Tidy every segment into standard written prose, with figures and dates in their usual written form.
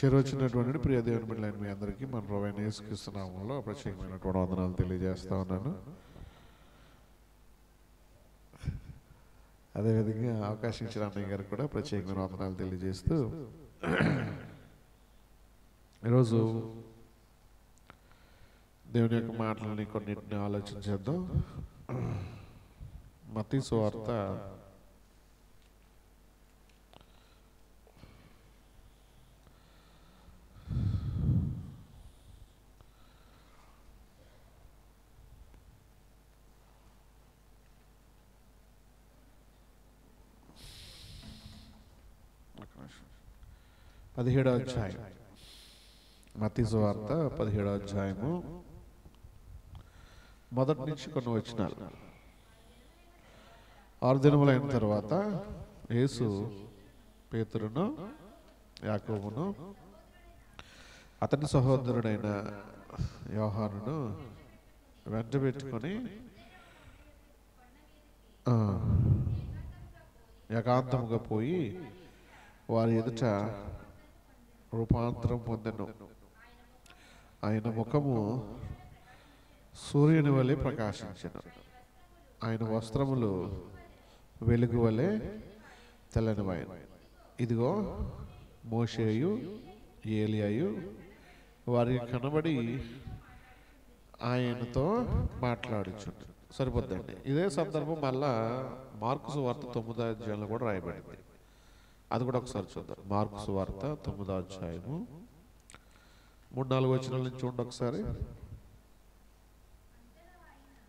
చేరొచ్చినటువంటి ప్రియ దేవుని బిడ్డలైన మీ అందరికీ మన ప్రభువైన యేసుక్రీస్తు నామములో ప్రత్యేకమైనటువంటి వందనాలు తెలియజేస్తా ఉన్నాను. అదేవిధంగా అవకాశం ఇచ్చిన అన్నయ్య గారికి కూడా ప్రత్యేకమైన వందనాలు తెలియజేస్తూ ఈరోజు దేవుని యొక్క మాటలని కొన్నిటిని ఆలోచించేద్దాం. మత్తయి సువార్త 17వ అధ్యాయం. మత్తయి సువార్త 17వ అధ్యాయము మొదటి నుంచి కొన్ని వచనాలు. 6 దినములైన తర్వాత యేసు పేతురును యాకోబును అతని సహోదరుడైన యోహానును వెంట పెట్టుకొని ఏకాంతముగా పోయి వారి ఎదుట రూపాంతరం పొందెను. ఆయన ముఖము సూర్యుని వలె ప్రకాశించెను. ఆయన వస్త్రములు వెలుగు వలె తెల్లనివైన. ఇదిగో మోషేయు ఏలియాయు వారికి కనబడి ఆయనతో మాట్లాడుచుండు. సరిపోద్దండి. ఇదే సందర్భం మళ్ళా మార్కు సువార్త 9వ అధ్యాయంలో కూడా రాయబడింది. అది కూడా ఒకసారి చూద్దాం. మార్కు సువార్త 9వ అధ్యాయము 3-4 వచనాల నుంచి చూడండి ఒకసారి.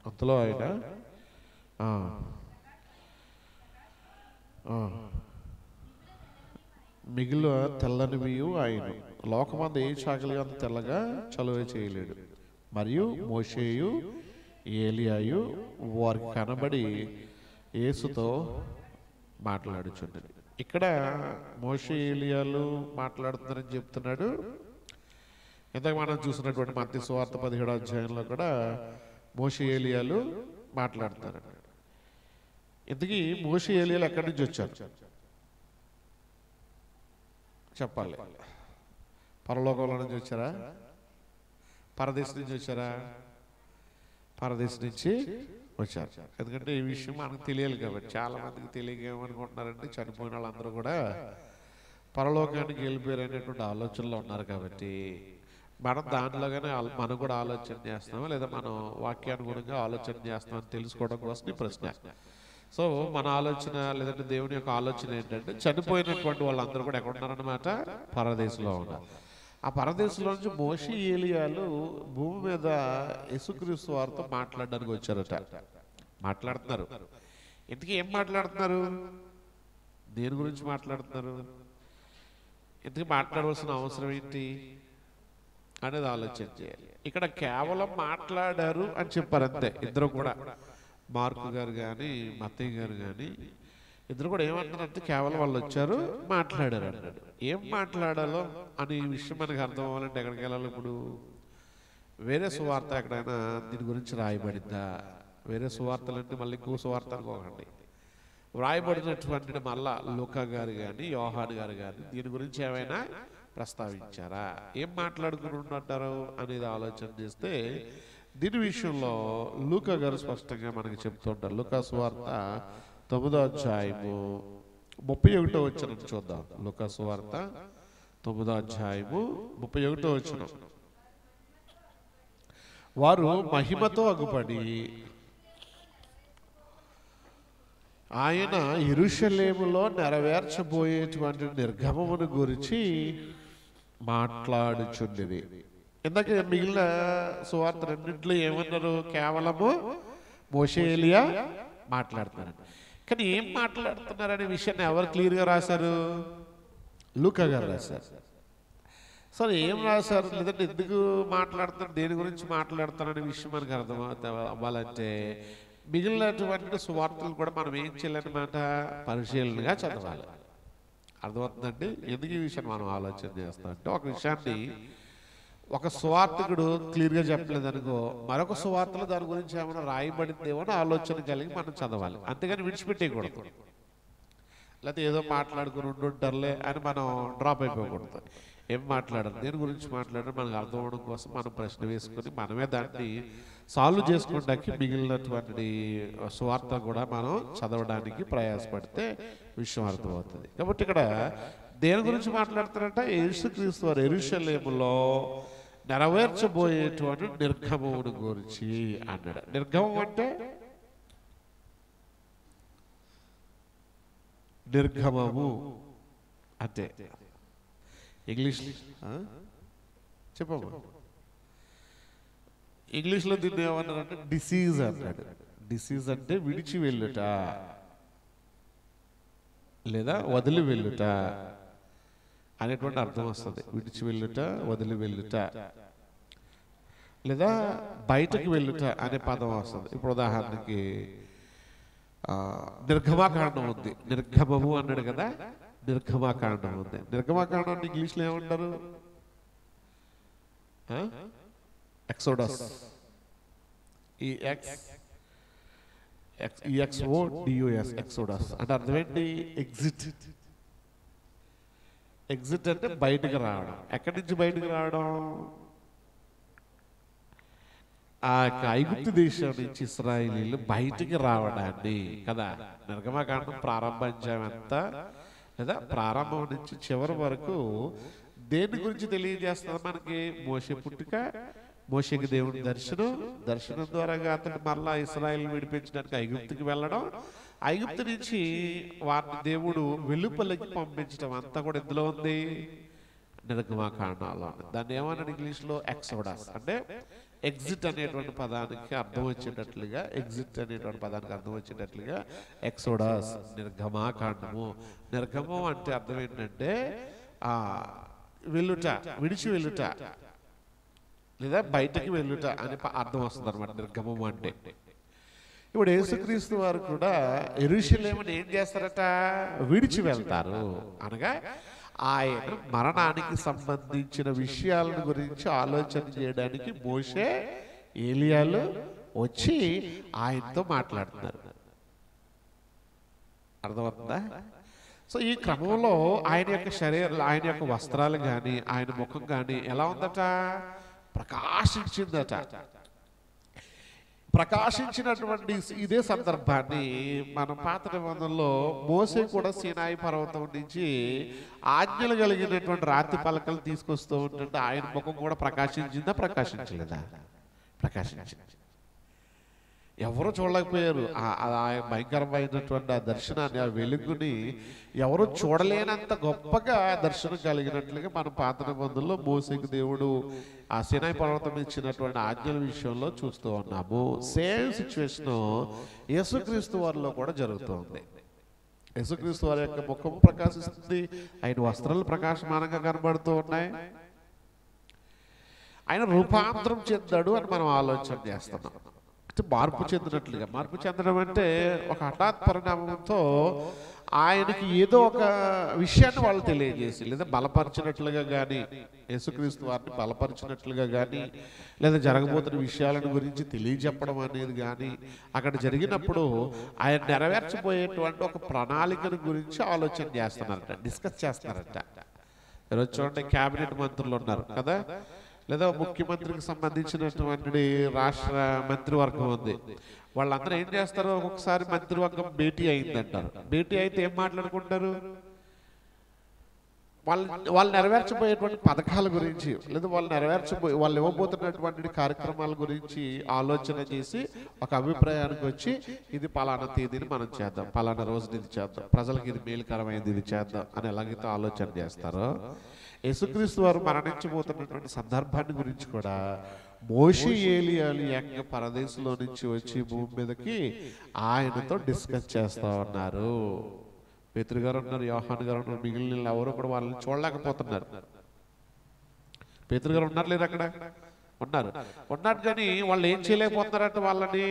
అంతలో ఆయన మిగిలిన తెల్లనివియు ఆయన లోకమందు ఏ చాకలి అంత తెల్లగా చలువ చేయలేడు. మరియు మోషేయు ఏలియాయు వారికి కనబడి యేసుతో మాట్లాడుచున్నది. ఇక్కడ మోషే ఏలియాలు మాట్లాడుతున్నారని చెప్తున్నాడు. ఇంతకు మనం చూసినటువంటి మత్తయి సువార్త 17వ అధ్యాయంలో కూడా మోషే ఏలియాలు మాట్లాడుతున్నారు. ఇంతకీ మోషే ఏలియాలు ఎక్కడి నుంచి వచ్చారు చెప్పాలి? పరలోకంలో నుంచి వచ్చారా? పరదేశం నుంచి వచ్చారా? పరదేశం నుంచి వచ్చారు. ఎందుకంటే ఈ విషయం మనకు తెలియాలి కాబట్టి. చాలా మందికి తెలియకేమనుకుంటున్నారంటే చనిపోయిన వాళ్ళందరూ కూడా పరలోకానికి వెళ్ళిపోయారు అనేటువంటి ఆలోచనలో ఉన్నారు. కాబట్టి మనం దాంట్లోగానే మనం కూడా ఆలోచన చేస్తామా లేదా మనం వాక్యానుగుణంగా ఆలోచన చేస్తామని తెలుసుకోవడం కోసం ఈ ప్రశ్న. సో మన ఆలోచన లేదంటే దేవుని యొక్క ఆలోచన ఏంటంటే చనిపోయినటువంటి వాళ్ళందరూ కూడా ఎక్కడ ఉన్నారన్నమాట? పరదేశంలో ఉన్నారు. ఆ పరదేశంలో నుంచి మోషే ఏలియాలు భూమి మీద యేసుక్రీస్తు వారితో మాట్లాడడానికి వచ్చారట. మాట్లాడుతున్నారు. ఇంతకీ ఏం మాట్లాడుతున్నారు? దేని గురించి మాట్లాడుతున్నారు? ఇంతకీ మాట్లాడవలసిన అవసరం ఏంటి అనేది ఆలోచన చేయాలి. ఇక్కడ కేవలం మాట్లాడారు అని చెప్పారు అంతే. ఇద్దరు కూడా, మార్కు గారు కానీ మత్తయి గారు కానీ ఇద్దరు కూడా ఏమంటారంటే కేవలం వాళ్ళు వచ్చారు మాట్లాడారు అన్నాడు. ఏం మాట్లాడాలో అనే విషయం మనకు అర్థం అవ్వాలంటే ఎక్కడికి వెళ్ళాలి? ఇప్పుడు వేరే సువార్త ఎక్కడైనా దీని గురించి రాయబడిందా? వేరే సువార్తలు అంటే మళ్ళీ ఇంకో సువార్త అనుకోకండి. వ్రాయబడినటువంటి మళ్ళా లూకా గారు కానీ యోహాను గారు కానీ దీని గురించి ఏమైనా ప్రస్తావించారా? ఏం మాట్లాడుకుని ఉంటారు అనేది ఆలోచన చేస్తే దీని విషయంలో లూకా గారు స్పష్టంగా మనకి చెప్తుంటారు. లూకా సువార్త 9వ అధ్యాయము 31వ వచనం చూద్దాం. లూకా సువార్త 9వ అధ్యాయము 31వ వచనం. వారు మహిమతో అగుపడి ఆయన యెరూషలేములో నెరవేర్చబోయేటువంటి నిర్గమమును గురించి మాట్లాడుచుండిరి. ఇందాక మిగిలిన సువార్త రెండింటిలో ఏమన్నారు? కేవలము మోషే ఏలియా మాట్లాడుతున్నారు. కానీ ఏం మాట్లాడుతున్నారనే విషయాన్ని ఎవరు క్లియర్గా రాశారు? లూకా గారు రాశారు. సరే ఏం రాశారు? లేదంటే ఎందుకు మాట్లాడుతున్నారు, దేని గురించి మాట్లాడుతున్నారనే విషయం మనకు అర్థం అవ్వాలంటే మిగిలినటువంటి సువార్తలు కూడా మనం ఏం చేయాలన్నమాట? పరిశీలనగా చదవాలి. అర్థమవుతుందండి? ఎందుకు ఈ విషయాన్ని మనం ఆలోచన చేస్తామంటే ఒక విషయాన్ని ఒక సువార్తకుడు క్లియర్గా చెప్పలేదు అనుకో, మరొక సువార్తలో దాని గురించి ఏమైనా రాయబడిందేమో అని ఆలోచన కలిగి మనం చదవాలి. అంతేగాని విడిచిపెట్టేయకూడదు. లేకపోతే ఏదో మాట్లాడుకుని ఉండుంటారులే అని మనం డ్రాప్ అయిపోకూడదు. ఏం మాట్లాడారు, దేని గురించి మాట్లాడారు మనకు అర్థం అవడం కోసం మనం ప్రశ్న వేసుకొని మనమే దాన్ని సాల్వ్ చేసుకోవడానికి మిగిలినటువంటి సువార్త కూడా మనం చదవడానికి ప్రయాసపడితే విషయం అర్థమవుతుంది. కాబట్టి ఇక్కడ దేని గురించి మాట్లాడుతారంట? యేసుక్రీస్తు వారు యెరూషలేములో నెరవేర్చబోయేటువంటి నిర్గమమును గురించి అన్నాడు. నిర్గమం అంటే నిర్గమము అంటే ఇంగ్లీష్ చెప్పమ్మా. ఇంగ్లీష్లో దీన్ని ఏమన్నారంటే డిసీజ్ అన్నాడు. డిసీజ్ అంటే విడిచి వెళ్ళుట లేదా వదిలి వెళ్ళుట అనేటువంటి అర్థం వస్తుంది. విడిచి వెళ్ళుట, వదిలి వెళ్ళుట లేదా బయటకు వెళ్ళుట అనే పదం వస్తుంది. ఇప్పుడు ఉదాహరణకి నిర్గమాకాండం ఉంది, నిర్గమము అన్నాడు కదా, నిర్గమాకాండం ఉంది. నిర్గమాకాండం అంటే ఇంగ్లీష్లో ఏమంటారు? ఎక్సోడస్. EXODUS ఎక్సోడస్ అంటే అర్థం ఏంటి? ఎగ్జిట్. ఎగ్జిట్ అంటే బయటకు రావడం. ఎక్కడి నుంచి బయటకు రావడం? ఆ ఐగుప్తు దేశం నుంచి ఇశ్రాయేలీయులు బయటికి రావడాన్ని కదా నిర్గమాకాండం ప్రారంభించాం అంతా, లేదా ప్రారంభం నుంచి చివరి వరకు దేని గురించి తెలియజేస్తుంది మనకి? మోషే పుట్టుక, మోషేకి దేవుడి దర్శనం ద్వారా అతను మరలా ఇశ్రాయేలు విడిపించడానికి ఐగుప్తుకి వెళ్ళడం, ఐగుప్తు నుంచి వారిని దేవుడు వెలుపలికి పంపించడం అంతా కూడా ఎందులో ఉంది? నిర్గమాకాండంలో. దాన్ని ఏమన్నాడు ఇంగ్లీష్లో? ఎక్సోడస్. అంటే ఎగ్జిట్ అనేటువంటి పదానికి అర్థం వచ్చేటట్లుగా, ఎగ్జిట్ అనేటువంటి పదానికి అర్థం వచ్చేటట్లుగా ఎక్సోడస్, నిర్గమాకాండము. నిర్గమం అంటే అర్థం ఏంటంటే వెళ్ళుట, విడిచి వెళ్ళుట లేదా బయటకి వెళ్ళుట అని అర్థం వస్తుంది అనమాట నిర్గమం అంటే. ఇప్పుడు యేసుక్రీస్తు వారు కూడా యెరూషలేమును ఏం చేస్తారట? విడిచి వెళ్తారు. అనగా ఆయన మరణానికి సంబంధించిన విషయాలను గురించి ఆలోచన చేయడానికి మోషే, ఏలియాలు వచ్చి ఆయనతో మాట్లాడుతున్నారు. అర్థమవుతుందా? సో ఈ క్రమంలో ఆయన యొక్క ఆయన యొక్క వస్త్రాలు కానీ ఆయన ముఖం కానీ ఎలా ఉందట? ప్రకాశించిందట. ప్రకాశించినటువంటి ఇదే సందర్భాన్ని మనం పాత నిబంధనలో మోసే కూడా సీనాయి పర్వతం నుంచి ఆజ్ఞలు కలిగినటువంటి రాతి పలకలు తీసుకొస్తూ ఉంటుంటే ఆయన ముఖం కూడా ప్రకాశించిందా? ప్రకాశించలేదా? ప్రకాశించింది. ఎవరు చూడలేకపోయారు. భయంకరమైనటువంటి ఆ దర్శనాన్ని, ఆ వెలుగుని ఎవరు చూడలేనంత గొప్పగా దర్శనం కలిగినట్లుగా మనం పాత నిబంధనలో మోసేకి దేవుడు ఆ సీనాయి పర్వతం ఇచ్చినటువంటి ఆజ్ఞల విషయంలో చూస్తూ ఉన్నాము. సేమ్ సిచ్యువేషన్ యేసుక్రీస్తు వారిలో కూడా జరుగుతుంది. యేసుక్రీస్తు వారి యొక్క ముఖం ప్రకాశిస్తుంది, ఆయన వస్త్రాలు ప్రకాశమానంగా కనబడుతూ ఉన్నాయి. ఆయన రూపాంతరం చెందాడు అని మనం ఆలోచన చేస్తున్నాం. మార్పు చెందినట్లుగా. మార్పు చెందడం అంటే ఒక హఠాత్ పరిణామంతో ఆయనకి ఏదో ఒక విషయాన్ని వాళ్ళు తెలియజేసి లేదా బలపరిచినట్లుగా కానీ, యేసుక్రీస్తు వారిని బలపరిచినట్లుగా కానీ, లేదా జరగబోతున్న విషయాలను గురించి తెలియజెప్పడం అనేది కానీ అక్కడ జరిగినప్పుడు ఆయన నెరవేర్చబోయేటువంటి ఒక ప్రణాళికను గురించి ఆలోచన చేస్తున్నారట, డిస్కస్ చేస్తున్నారట. ఈరోజు చూడండి, క్యాబినెట్ మంత్రులు ఉన్నారు కదా, లేదా ముఖ్యమంత్రికి సంబంధించినటువంటి రాష్ట్ర మంత్రివర్గం ఉంది. వాళ్ళందరూ ఏం చేస్తారు? ఒక్కొక్కసారి మంత్రివర్గం భేటీ అయిందంటారు. భేటీ అయితే ఏం మాట్లాడుకుంటారు? వాళ్ళు నెరవేర్చబోయేటువంటి పథకాల గురించి, లేదా వాళ్ళు ఇవ్వబోతున్నటువంటి కార్యక్రమాల గురించి ఆలోచన చేసి ఒక అభిప్రాయానికి వచ్చి ఇది పలానా తేదీని మనం చేద్దాం, పలానా రోజుని ఇది చేద్దాం, ప్రజలకు ఇది మేలుకరమైనది ఇది చేద్దాం అని ఎలాగైతే ఆలోచన చేస్తారో, యేసుక్రీస్తు వారు మరణించబోతున్నటువంటి సందర్భాన్ని గురించి కూడా మోషే, ఏలియాలు ఏకంగా పరదేశంలో నుంచి వచ్చి భూమి మీదకి ఆయనతో డిస్కస్ చేస్తూ ఉన్నారు. పేతురు గారు ఉన్నారు, యోహాను గారు ఉన్నారు, మిగిలిన ఎవరు కూడా వాళ్ళని చూడలేకపోతున్నారు. పేతురు గారు ఉన్నారు లేదు అక్కడ? ఉన్నారు కానీ వాళ్ళు ఏం చేయలేకపోతున్నారంటే వాళ్ళని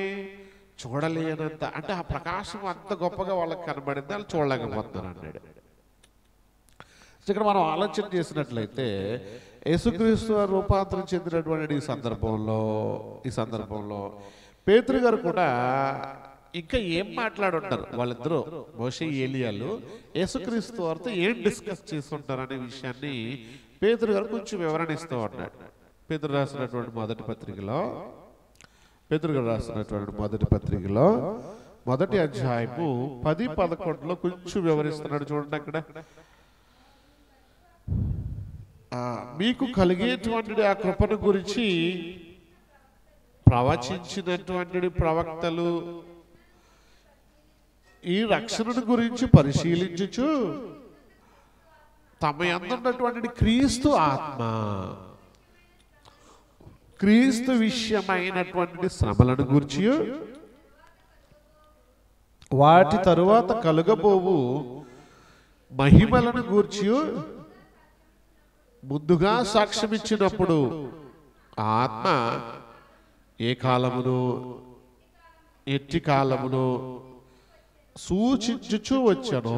చూడలేనంత, అంటే ఆ ప్రకాశం అంత గొప్పగా వాళ్ళకి కనబడింది, వాళ్ళు చూడలేకపోతున్నారు అన్నాడు. ఇక్కడ మనం ఆలోచన చేసినట్లయితే యేసుక్రీస్తు రూపాంతరం చెందినటువంటి ఈ సందర్భంలో పేతురు గారు కూడా ఇంకా ఏం మాట్లాడుంటారు వాళ్ళిద్దరూ, మోషే ఏలియాలు యేసుక్రీస్తు వారితో ఏం డిస్కస్ చేస్తుంటారు అనే విషయాన్ని పేతురు గారు కొంచెం వివరణ ఇస్తూ ఉన్నాడు. పేతురు రాసినటువంటి మొదటి పత్రికలో, పేతురు గారు రాసినటువంటి మొదటి పత్రికలో మొదటి అధ్యాయము 10-11 కొంచెం వివరిస్తున్నాడు. చూడండి అక్కడ, మీకు కలిగేటువంటి ఆ కృపను గురించి ప్రవచించినటువంటి ప్రవక్తలు ఈ రక్షణను గురించి పరిశీలించుచు తమ యందున్నటువంటి క్రీస్తు ఆత్మ, క్రీస్తు విషయమైనటువంటి శ్రమలను గురించి, వాటి తరువాత కలుగబోవు మహిమలను గూర్చి ముందుగా సాక్ష్యమిచ్చినప్పుడు ఆత్మ ఏ కాలమును ఎట్టి కాలమును సూచించుచూ వచ్చాను,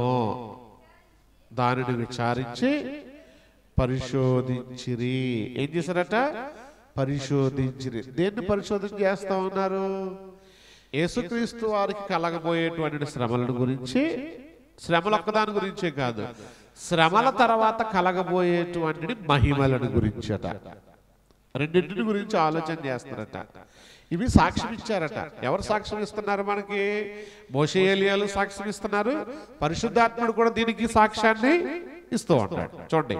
దానిని విచారించి పరిశోధించిరి. ఏం చేశారట? పరిశోధించిరి. దేన్ని పరిశోధన చేస్తా ఉన్నారు? యేసుక్రీస్తు వారికి కలగబోయేటువంటి శ్రమలను గురించి, శ్రమలు ఒక్కదాని గురించే కాదు, శ్రమల తర్వాత కలగబోయేటువంటి మహిమలను గురించి అట, రెండింటిని గురించి ఆలోచన చేస్తారట. ఇవి సాక్ష్యం ఇచ్చారట. ఎవరు సాక్ష్యం ఇస్తున్నారు? మనకి మోషే ఏలియాలు సాక్ష్యం ఇస్తున్నారు, పరిశుద్ధాత్ముడు కూడా దీనికి సాక్ష్యాన్ని ఇస్తూ ఉంటాడు. చూడండి,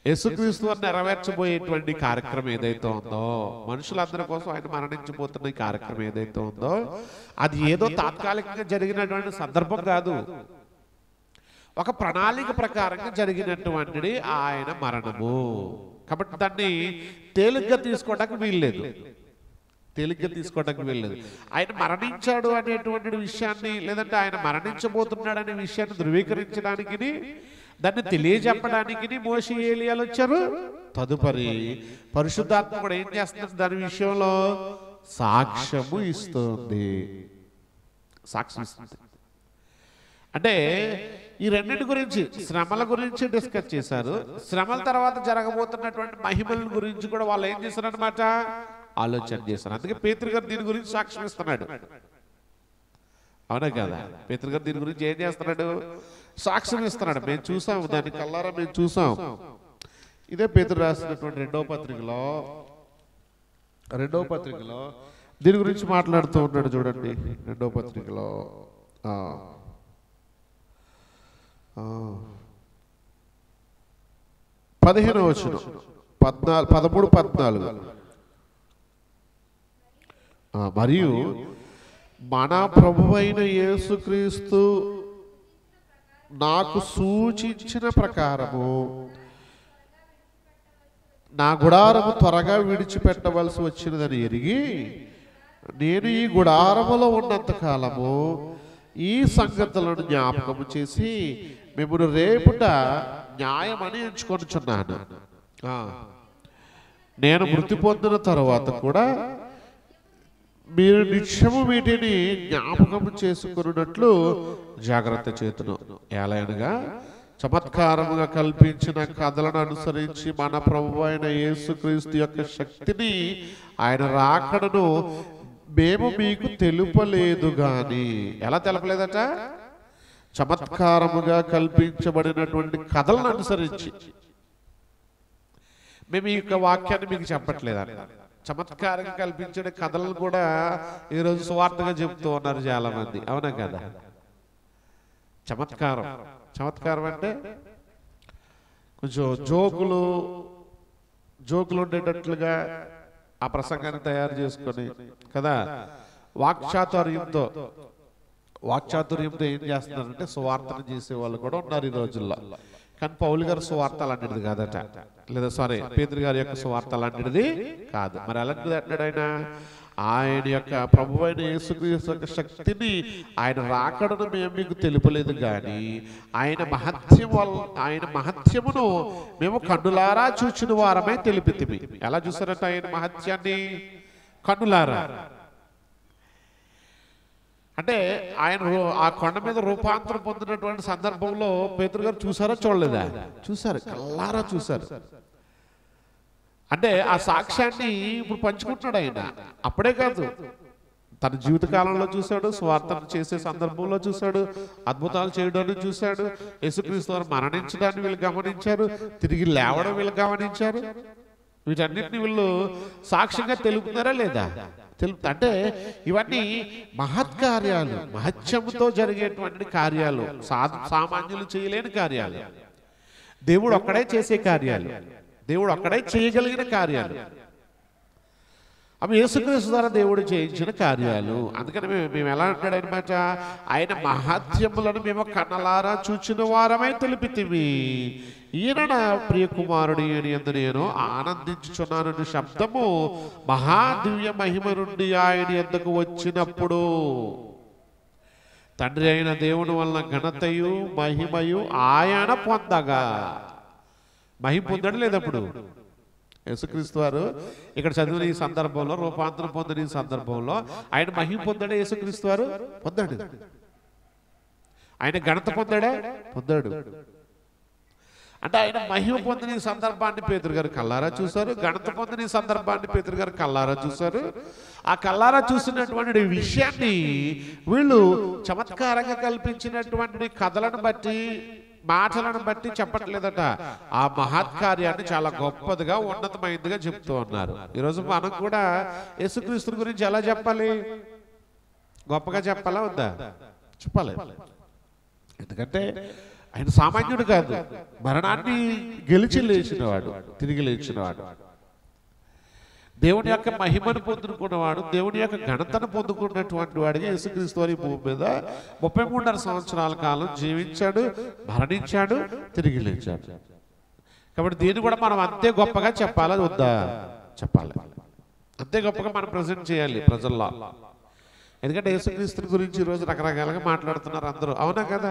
యేసుక్రీస్తు వారు నెరవేర్చబోయేటువంటి కార్యక్రమం ఏదైతే ఉందో, మనుషులందరి కోసం ఆయన మరణించబోతున్న ఈ కార్యక్రమం ఏదైతే ఉందో, అది ఏదో తాత్కాలికంగా జరిగినటువంటి సందర్భం కాదు, ఒక ప్రణాళిక ప్రకారంగా జరిగినటువంటి ఆయన మరణము. కాబట్టి దాన్ని తేలిగ్గా తీసుకోవడానికి వీల్లేదు, తేలిగ్గా తీసుకోవడానికి వీల్లేదు. ఆయన మరణించాడు అనేటువంటి విషయాన్ని, లేదంటే ఆయన మరణించబోతున్నాడు అనే విషయాన్ని ధృవీకరించడానికి, దాన్ని తెలియజెప్పడానికి మోషే ఏలియాలు వచ్చారు. తదుపరి పరిశుద్ధాత్మ కూడా ఏం చేస్తుంది? దాని విషయంలో సాక్ష్యము ఇస్తుంది, సాక్ష్యం ఇస్తుంది. అంటే ఈ రెండింటి గురించి, శ్రమల గురించి డిస్కస్ చేశారు, శ్రమల తర్వాత జరగబోతున్నటువంటి మహిమల గురించి కూడా వాళ్ళు ఏం చేశారు అన్నమాట, ఆలోచన చేశారు. అందుకే పేతురు గారు దీని గురించి సాక్ష్యం ఇస్తున్నాడు. అవునా కదా? పేతురు గారు దీని గురించి ఏం చేస్తున్నాడు? సాక్ష్యం ఇస్తున్నాడు. మేము చూసాం, దాని కల్లారా మేము చూసాం. ఇదే పేతురు రాసినటువంటి రెండవ పత్రికలో దీని గురించి మాట్లాడుతూ ఉన్నాడు. చూడండి, రెండవ పత్రికలో 15వ వచనం, 13-14. మరియు మన ప్రభువైన యేసుక్రీస్తు నాకు సూచించిన ప్రకారము నా గుడారము త్వరగా విడిచిపెట్టవలసి వచ్చినదని ఎరిగి, నేను ఈ గుడారములో ఉన్నంత కాలము ఈ సంగతులను జ్ఞాపకము చేసి మిమ్మల్ని రేపుట న్యాయమని ఎంచుకొనుచున్నాను. నేను మృతి పొందిన తరువాత కూడా మీరు నిత్యము వీటిని జ్ఞాపకం చేసుకున్నట్లు జాగ్రత్త చేతును. ఎలాగనగా చమత్కారముగా కల్పించిన కథలను అనుసరించి మన ప్రభువు అయిన యేసుక్రీస్తు యొక్క శక్తిని, ఆయన రాకడను మేము మీకు తెలుపలేదు గాని. ఎలా తెలపలేదట? చమత్కారముగా కల్పించబడినటువంటి కథలను అనుసరించి. మేము ఈ యొక్క వాక్యాన్ని మీకు చెప్పట్లేదట. చమత్కారంగా కల్పించే కథలను కూడా ఈరోజు సువార్తగా చెబుతూ ఉన్నారు చాలా మంది. అవునా కదా? చమత్కారం అంటే కొంచెం జోకులు ఉండేటట్లుగా ఆ ప్రసంగాన్ని తయారు చేసుకొని కదా, వాక్చాతుర్యంతో ఏం చేస్తున్నారంటే సువార్తను చేసే వాళ్ళు కూడా ఉన్నారు ఈ రోజుల్లో. కానీ పౌలు గారి సువార్త అలాంటిది కాదట, లేదా పేతురు గారి యొక్క సువార్త అలాంటిది కాదు. మరి అలాంటిది అంటాడు ఆయన యొక్క ప్రభువైన యేసుక్రీస్తు యొక్క శక్తిని, ఆయన రాకడను మేము మీకు తెలుపలేదు కానీ ఆయన మహత్యమును మేము కన్నులారా చూచిన వారమే తెలిపితిమి. ఎలా చూసారట ఆయన మహత్యాన్ని? కన్నులారా. అంటే ఆయన ఆ కొండ మీద రూపాంతరం పొందినటువంటి సందర్భంలో పేతురు గారు చూసారా చూడలేదా? చూసారు, కల్లారా చూసారు. అంటే ఆ సాక్ష్యాన్ని ఇప్పుడు పంచుకుంటున్నాడు ఆయన. అప్పుడే కాదు, తన జీవితకాలంలో చూశాడు, స్వార్థను చేసే సందర్భంలో చూశాడు, అద్భుతాలు చేయడాన్ని చూశాడు, యేసుక్రీస్తు వారు మరణించడాన్ని వీళ్ళు గమనించారు, తిరిగి లేవడం వీళ్ళు గమనించారు. వీటన్నిటిని వీళ్ళు సాక్ష్యంగా తెలుపుతున్నారా లేదా? అంటే ఇవన్నీ మహత్కార్యాలు, మహత్యముతో జరిగేటువంటి కార్యాలు, సామాన్యులు చేయలేని కార్యాలు, దేవుడు ఒక్కడే చేసే కార్యాలు, దేవుడు ఒక్కడే చేయగలిగిన కార్యాలు. అవి యేసుక్రీస్తు ద్వారా దేవుడు చేయించిన కార్యాలు. అందుకని మేము ఎలా అంటాడు అనమాట, ఆయన మహాత్యములను మేము కన్నలారా చూచిన వారమై తెలిపితివి, ఈయన నా ప్రియ కుమారుడి అని యందు నేను ఆనందించుచున్నానని శబ్దము మహాదివ్య మహిమ నుండి ఆయన యొద్దకు వచ్చినప్పుడు తండ్రి అయిన దేవుని వలన ఘనతయు మహిమయు ఆయన పొందగా, మహిమ పొందడం లేదప్పుడు యేసుక్రీస్తు వారు ఇక్కడ చదివిన ఈ సందర్భంలో, రూపాంతరం పొందిన ఈ సందర్భంలో ఆయన మహిమ పొందాడే యేసుక్రీస్తు వారు? పొందాడు. ఆయన ఘనత పొందాడా? పొందాడు. అంటే ఆయన మహిమ పొందిన ఈ సందర్భాన్ని పేతురు గారు కల్లారా చూశారు, ఘనత పొందిన ఈ సందర్భాన్ని పేతురు గారు కల్లారా చూశారు. ఆ కల్లారా చూసినటువంటి విషయాన్ని వీళ్ళు చమత్కారంగా కల్పించినటువంటి కథలను బట్టి, మాటలను బట్టి చెప్పట్లేదట, ఆ మహత్కార్యాన్ని చాలా గొప్పదిగా, ఉన్నతమైనదిగా చెప్తూ ఉన్నారు. ఈరోజు మనం కూడా యేసుక్రీస్తు గురించి ఎలా చెప్పాలి? గొప్పగా చెప్పాలా వద్దా? చెప్పాలి. ఎందుకంటే ఆయన సామాన్యుడు కాదు, మరణాన్ని గెలిచి లేచినవాడు, తిరిగి లేచినవాడు, దేవుని యొక్క మహిమను పొందుకున్నవాడు, దేవుని యొక్క ఘనతను పొందుకున్నటువంటి వాడిగా యేసుక్రీస్తు వారి భూమి మీద 33.5 సంవత్సరాల కాలం జీవించాడు, మరణించాడు, తిరిగి లేచాడు. కాబట్టి దీన్ని కూడా మనం అంతే గొప్పగా చెప్పాలా వద్దా? చెప్పాలి. అంతే గొప్పగా మనం ప్రజెంట్ చేయాలి ప్రజల్లో. ఎందుకంటే యేసుక్రీస్తు గురించి ఈరోజు రకరకాలుగా మాట్లాడుతున్నారు అందరూ, అవునా కదా?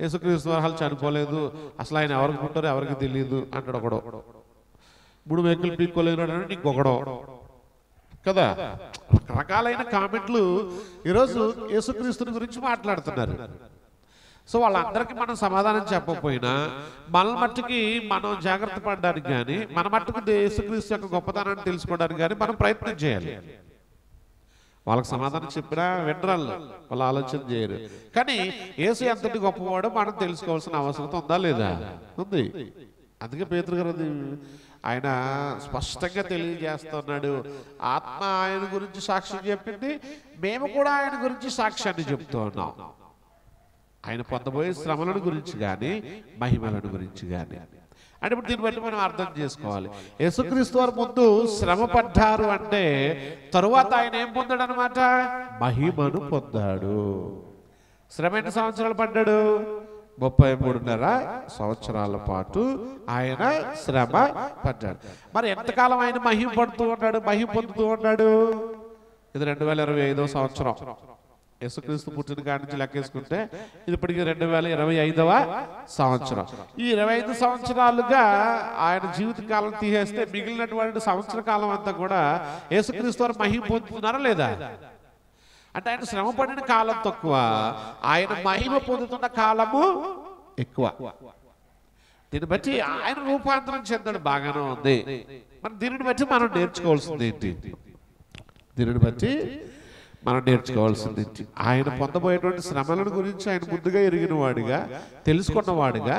యేసుక్రీస్తు వారు చనిపోలేదు, అసలు ఆయన ఎవరికి ఉంటారో ఎవరికి తెలియదు అంటాడు ఒకడు. 3 మేకులు పీక్కోలేనాడు ఇంకొకడో కదా. రకరకాలైన కామెంట్లు ఈరోజు యేసుక్రీస్తుని గురించి మాట్లాడుతున్నారు. సో వాళ్ళందరికీ మనం సమాధానం చెప్పకపోయినా మన మట్టుకి మనం జాగ్రత్త పడడానికి కానీ, మన మట్టుకు యేసుక్రీస్తు యొక్క గొప్పతనాన్ని తెలుసుకోవడానికి కానీ మనం ప్రయత్నం చేయాలి. వాళ్ళకి సమాధానం చెప్పినా వినరాళ్ళు, వాళ్ళు ఆలోచన చేయరు. కానీ యేసు ఎంతటి గొప్పవాడో మనం తెలుసుకోవాల్సిన అవసరం ఉందా లేదా? ఉంది. అందుకే పేతురు గారు ఆయన స్పష్టంగా తెలియజేస్తున్నాడు, ఆత్మ ఆయన గురించి సాక్ష్యం చెప్పింది, మేము కూడా ఆయన గురించి సాక్ష్యాన్ని చెప్తూ ఉన్నాం. ఆయన పొందబోయే శ్రమలను గురించి కానీ, మహిమలను గురించి కానీ. అంటే ఇప్పుడు దీన్ని బట్టి మనం అర్థం చేసుకోవాలి, యేసుక్రీస్తు వారు ముందు శ్రమ పడ్డారు అంటే తరువాత ఆయన ఏం పొందాడు అనమాట? మహిమను పొందాడు. శ్రమ ఎన్ని సంవత్సరాలు పడ్డాడు? 33.5 సంవత్సరాల పాటు ఆయన శ్రమ పడ్డాడు. మరి ఎంతకాలం ఆయన మహిమ పడుతూ ఉన్నాడు, మహిమ పొందుతూ ఉన్నాడు? ఇది 2025వ సంవత్సరం. యేసుక్రీస్తు పుట్టిన కాడి నుంచి లెక్కేసుకుంటే ఇది ఇప్పటికి 2025వ సంవత్సరం. ఈ 25 సంవత్సరాలుగా ఆయన జీవితకాలం తీసేస్తే మిగిలినటువంటి సంవత్సర కాలం అంతా కూడా యేసుక్రీస్తు వారు మహిమ పొందుతున్నారా లేదా? అంటే ఆయన శ్రమ పడిన కాలం తక్కువ, ఆయన మహిమ పొందుతున్న కాలము ఎక్కువ. దీన్ని బట్టి ఆయన రూపాంతరం చెందాడు, బాగానే ఉంది. మరి దీనిని బట్టి మనం నేర్చుకోవాల్సింది ఏంటి? దీనిని బట్టి మనం నేర్చుకోవాల్సింది ఏంటి? ఆయన పొందబోయేటువంటి శ్రమలను గురించి ఆయన ముందుగా ఎరిగిన వాడిగా, తెలుసుకున్నవాడిగా,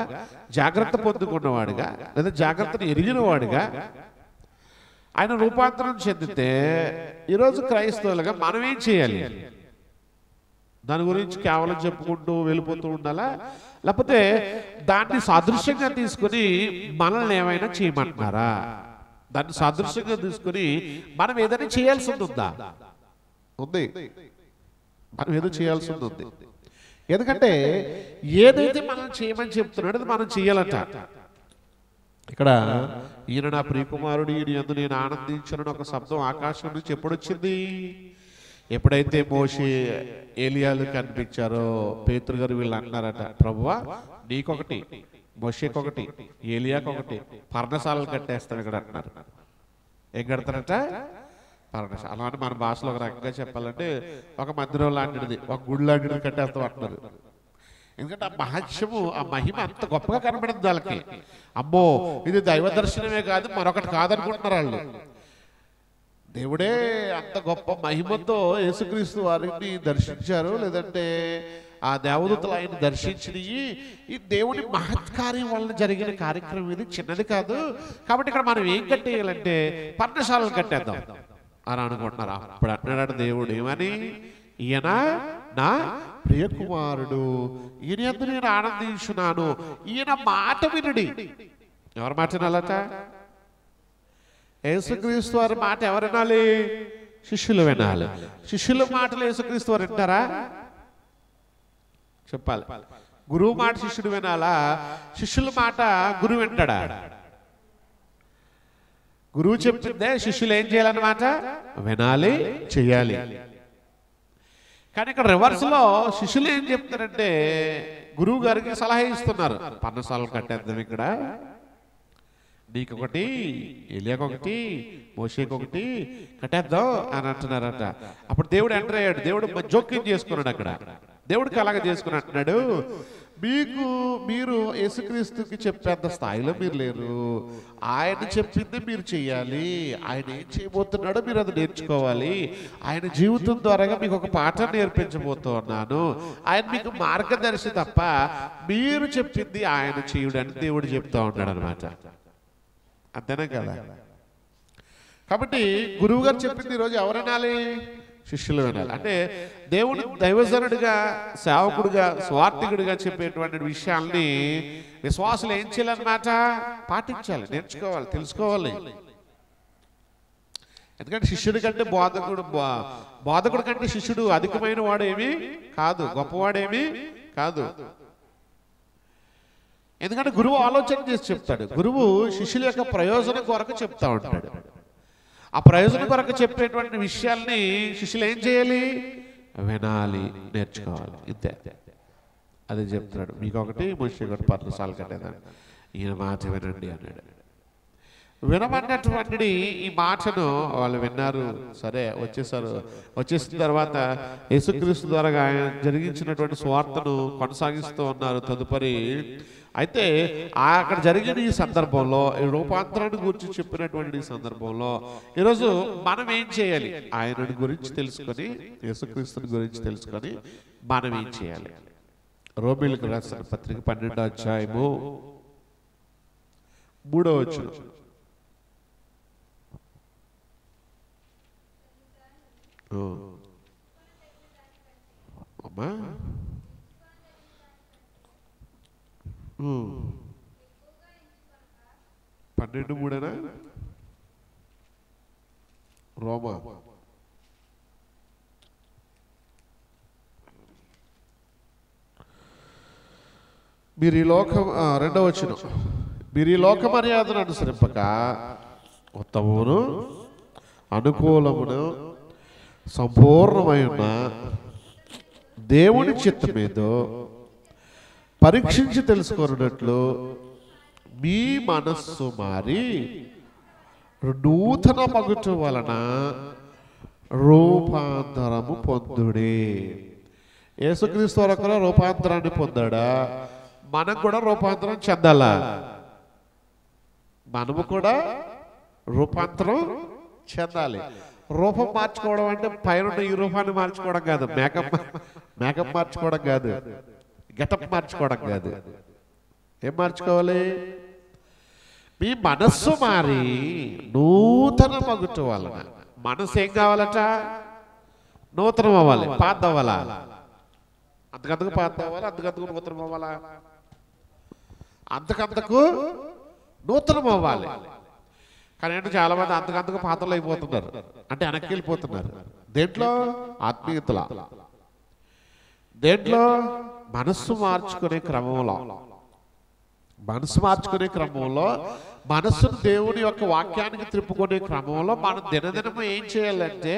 జాగ్రత్త పొందుకున్నవాడిగా, లేదా జాగ్రత్తను ఎరిగిన వాడిగా ఆయన రూపాంతరం చెందితే ఈరోజు క్రైస్తవులుగా మనం ఏం చేయాలి? దాని గురించి కేవలం చెప్పుకుంటూ వెళ్ళిపోతూ ఉండాలా? లేకపోతే దాన్ని సాదృశ్యంగా తీసుకుని మనల్ని ఏమైనా చేయమంటున్నారా? దాన్ని సాదృశ్యంగా తీసుకుని మనం ఏదైనా చేయాల్సింది ఉందా? ఉంది. మనం ఏదో చేయాల్సింది ఉంది. ఎందుకంటే ఏదైతే మనం చేయమని చెప్తున్నాడో అది మనం చేయాలట. ఇక్కడ ఈయన నా ప్రియకుమారుడు, ఈయన యందు నేను ఆనందించను ఒక శబ్దం ఆకాశం నుంచి ఎప్పుడొచ్చింది? ఎప్పుడైతే మోషే ఏలియాలు కనిపించారో పేతురు గారు వీళ్ళు అన్నారట, ప్రభువా నీకొకటి, మోషేకొకటి, ఏలియాకొకటి, పర్ణశాలలు కట్టేస్తాం ఇక్కడ అంటున్నారు. ఏం కడతారట? పర్ణశాల. అలాంటి మన భాషలో ఒక రకంగా చెప్పాలంటే ఒక మందిరం లాంటిది, ఒక గుడి లాంటిది కట్టేస్తాం అంటున్నారు. ఎందుకంటే ఆ మహత్యము, ఆ మహిమ అంత గొప్పగా కనబడింది వాళ్ళకి. అమ్మో ఇది దైవ దర్శనమే కాదు, మరొకటి కాదనుకుంటున్నారు వాళ్ళు. దేవుడే అంత గొప్ప మహిమతో యేసుక్రీస్తు వారిని దర్శించారు, లేదంటే ఆ దేవదూతలు ఆయన దర్శించినవి ఈ దేవుని మహత్కార్యం వలన జరిగిన కార్యక్రమం ఇది, చిన్నది కాదు. కాబట్టి ఇక్కడ మనం ఏం కట్టేయాలంటే పర్ణశాలలు కట్టేద్దాం అని అనుకుంటున్నారు. అప్పుడు అంటున్నాడు దేవుడు ఏమని, ఈయన నా ప్రియకుమారుడు, ఈయన యందు నేను ఆనందించున్నాను, ఈయన మాట వినుడి. ఎవరి మాట వినాలట? యేసుక్రీస్తు వారి మాట ఎవరు వినాలి? శిష్యులు వినాలి. శిష్యుల మాటలు యేసుక్రీస్తు వారు వింటారా? చెప్పాలి. గురువు మాట శిష్యుడు వినాలా? శిష్యుల మాట గురువు వింటాడా? గురువు చెప్పిందే శిష్యులు ఏం చేయాలన్నమాట? వినాలి, చెయ్యాలి. కానీ ఇక్కడ రివర్స్ లో శిష్యులు ఏం చెప్తారంటే గురువు గారికి సలహా ఇస్తున్నారు, పర్ణశాలలు కట్టేద్దాం, ఇక్కడ నీకొకటి, ఎలియాకొకటి, మోషేకొకటి కట్టేద్దాం అని అంటున్నారట. అప్పుడు దేవుడు ఎంటర్ అయ్యాడు. దేవుడు జోక్యం చేసుకున్నాడు. అక్కడ దేవుడికి అలాగే చేసుకుని అంటున్నాడు, మీరు యేసుక్రీస్తుకి చెప్పేంత స్థాయిలో మీరు లేరు, ఆయన చెప్పింది మీరు చెయ్యాలి. ఆయన ఏం చేయబోతున్నాడో మీరు అది నేర్చుకోవాలి. ఆయన జీవితం ద్వారా మీకు ఒక పాఠం నేర్పించబోతున్నాను. ఆయన మీకు మార్గదర్శి తప్ప మీరు చెప్పింది ఆయన చేయుడని దేవుడు చెప్తా ఉన్నాడు అనమాట. అంతేనా కదా? కాబట్టి గురువు గారు చెప్పింది ఈరోజు ఎవరు వినాలి? శిష్యులు వినాలి. అంటే దేవుడు దైవజనుడిగా, సేవకుడిగా, స్వార్థికుడిగా చెప్పేటువంటి విషయాల్ని విశ్వాసులు ఏం చేయాలన్నమాట? పాటించాలి, నేర్చుకోవాలి, తెలుసుకోవాలి. ఎందుకంటే శిష్యుడి కంటే బోధకుడు కంటే శిష్యుడు అధికమైన వాడేమీ కాదు, గొప్పవాడేమీ కాదు. ఎందుకంటే గురువు ఆలోచన చేసి చెప్తాడు. గురువు శిష్యుల యొక్క ప్రయోజనం కొరకు చెప్తా ఉంటాడు. ఆ ప్రయోజనం కొరకు చెప్పేటువంటి విషయాల్ని శిష్యులు ఏం చేయాలి? వినాలి, నేర్చుకోవాలి. ఇంతే, అదే చెప్తున్నాడు. మీకు ఒకటి, మోషే ఒకటి, పర్ణశాలలు కట్టేదాన్ని, ఈయన మాట వినండి అన్నాడు. వినమన్నటువంటి ఈ మాటను వాళ్ళు విన్నారు. సరే, వచ్చేసారు. వచ్చేసిన తర్వాత యేసుక్రీస్తు ద్వారా ఆయన జరిగించినటువంటి స్వార్థను కొనసాగిస్తూ ఉన్నారు. తదుపరి అయితే అక్కడ జరిగిన ఈ సందర్భంలో, ఈ రూపాంతరాన్ని గురించి చెప్పినటువంటి ఈ సందర్భంలో ఈరోజు మనం ఏం చేయాలి? ఆయనని గురించి తెలుసుకొని, యేసుక్రీస్తుని గురించి తెలుసుకొని మనం ఏం చేయాలి? రోమీయులకు రాసిన పత్రిక 12వ అధ్యాయము 3వ వచనం. అమ్మా 12:3 రోమా. మీరు ఈ లోకం, 2వ వచనం, మీరు ఈ లోక మర్యాదను అనుసరింపక ఉత్తమమును అనుకూలమును సంపూర్ణమై ఉన్న దేవుని చిత్తమేదో పరీక్షించి తెలుసుకున్నట్లు మీ మనస్సు మారి నూతన మగుట వలన రూపాంతరము పొందుడే. యేసుక్రీస్తు వరకు రూపాంతరాన్ని పొందాడా? మనం కూడా రూపాంతరం చెందాలా? మనము కూడా రూపాంతరం చెందాలి. రూపం మార్చుకోవడం అంటే పైన ఈ రూపాన్ని మార్చుకోవడం కాదు, మేకప్ మార్చుకోవడం కాదు, గెటప్ మార్చుకోవడం కాదు. ఏం మార్చుకోవాలి? మీ మనస్సు మారి నూతన మగుట వలన. మనసు ఏం కావాలట? నూతనం అవ్వాలి, పాత అవ్వాలా? అంతకంతకు పాత అవ్వాలి, అంతకంతకు నూతనం అవ్వాలా? అంతకంతకు నూతనం అవ్వాలి. కానీ అంటే చాలా మంది అంతకంతకు పాత్రలు అయిపోతున్నారు, అంటే వెనక్కి వెళ్ళిపోతున్నారు. దేంట్లో? ఆత్మీయతల. దేంట్లో? మనస్సు మార్చుకునే క్రమంలో. మనసు మార్చుకునే క్రమంలో, మనస్సును దేవుని యొక్క వాక్యానికి త్రిప్పుకునే క్రమంలో మనం దినదినము ఏం చేయాలంటే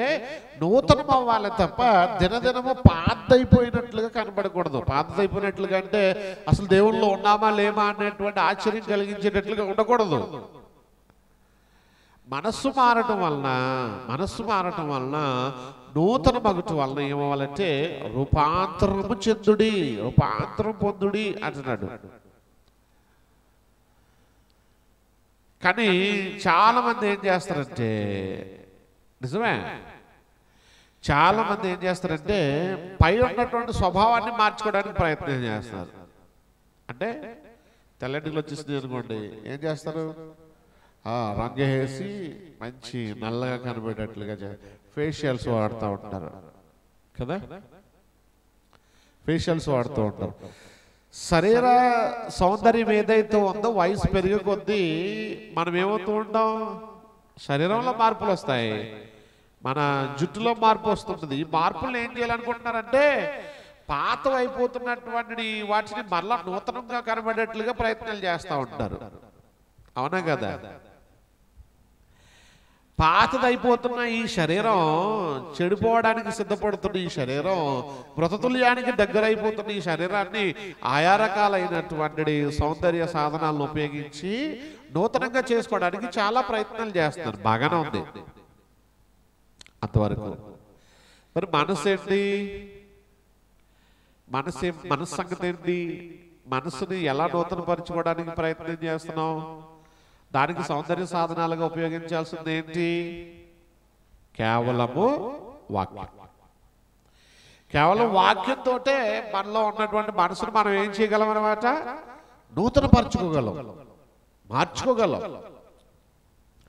నూతనం అవ్వాలి తప్ప దినదినము పాతైపోయినట్లుగా కనబడకూడదు. పాతైపోయినట్లుగా అంటే అసలు దేవుళ్ళు ఉన్నామా లేమా అనేటువంటి ఆశ్చర్యం కలిగించేటట్లుగా ఉండకూడదు. మనస్సు మారటం వలన నూతన మగుట వలన ఏమవ్వాలంటే రూపాంతరము చెందుడి, రూపాంతరం పొందుడి అంటున్నాడు. కానీ చాలా మంది ఏం చేస్తారంటే నిజమే. చాలా మంది ఏం చేస్తారంటే పై ఉన్నటువంటి స్వభావాన్ని మార్చుకోవడానికి ప్రయత్నం చేస్తారు. అంటే తెల్లటికి వచ్చేసింది అనుకోండి, ఏం చేస్తారు, రంగు వేసి మంచి నల్లగా కనబడేటట్లుగా ఫేషియల్స్ వాడుతూ ఉంటారు కదా, ఫేషియల్స్ వాడుతూ ఉంటారు. శరీర సౌందర్యం ఏదైతే ఉందో వయసు పెరిగే కొద్దీ మనం ఏమవుతూ ఉంటాం, శరీరంలో మార్పులు వస్తాయి, మన జుట్టులో మార్పు వస్తుంటుంది. ఈ మార్పులను ఏం చేయాలనుకుంటున్నారంటే పాత అయిపోతున్నటువంటి వాటిని మరలా నూతనంగా కనబడేట్లుగా ప్రయత్నాలు చేస్తూ ఉంటారు. అవునా కదా? పాతదైపోతున్న ఈ శరీరం, చెడిపోవడానికి సిద్ధపడుతున్న ఈ శరీరం, మృతతుల్యానికి దగ్గరైపోతున్న ఈ శరీరాన్ని ఆయా రకాలైనటువంటి సౌందర్య సాధనాలను ఉపయోగించి నూతనంగా చేసుకోవడానికి చాలా ప్రయత్నాలు చేస్తున్నారు. బాగానే ఉంది అంతవరకు. మరి మనసు ఏంటి, మనసు సంగతి ఏంటి, మనసుని ఎలా నూతనపరచుకోవడానికి ప్రయత్నం చేస్తున్నాం, దానికి సౌందర్య సాధనాలుగా ఉపయోగించాల్సింది ఏంటి, కేవలము వాక్యం. కేవలం వాక్యంతో మనలో ఉన్నటువంటి మనసును మనం ఏం చేయగలం అన్నమాట, నూతనపరచుకోగలం, మార్చుకోగలం.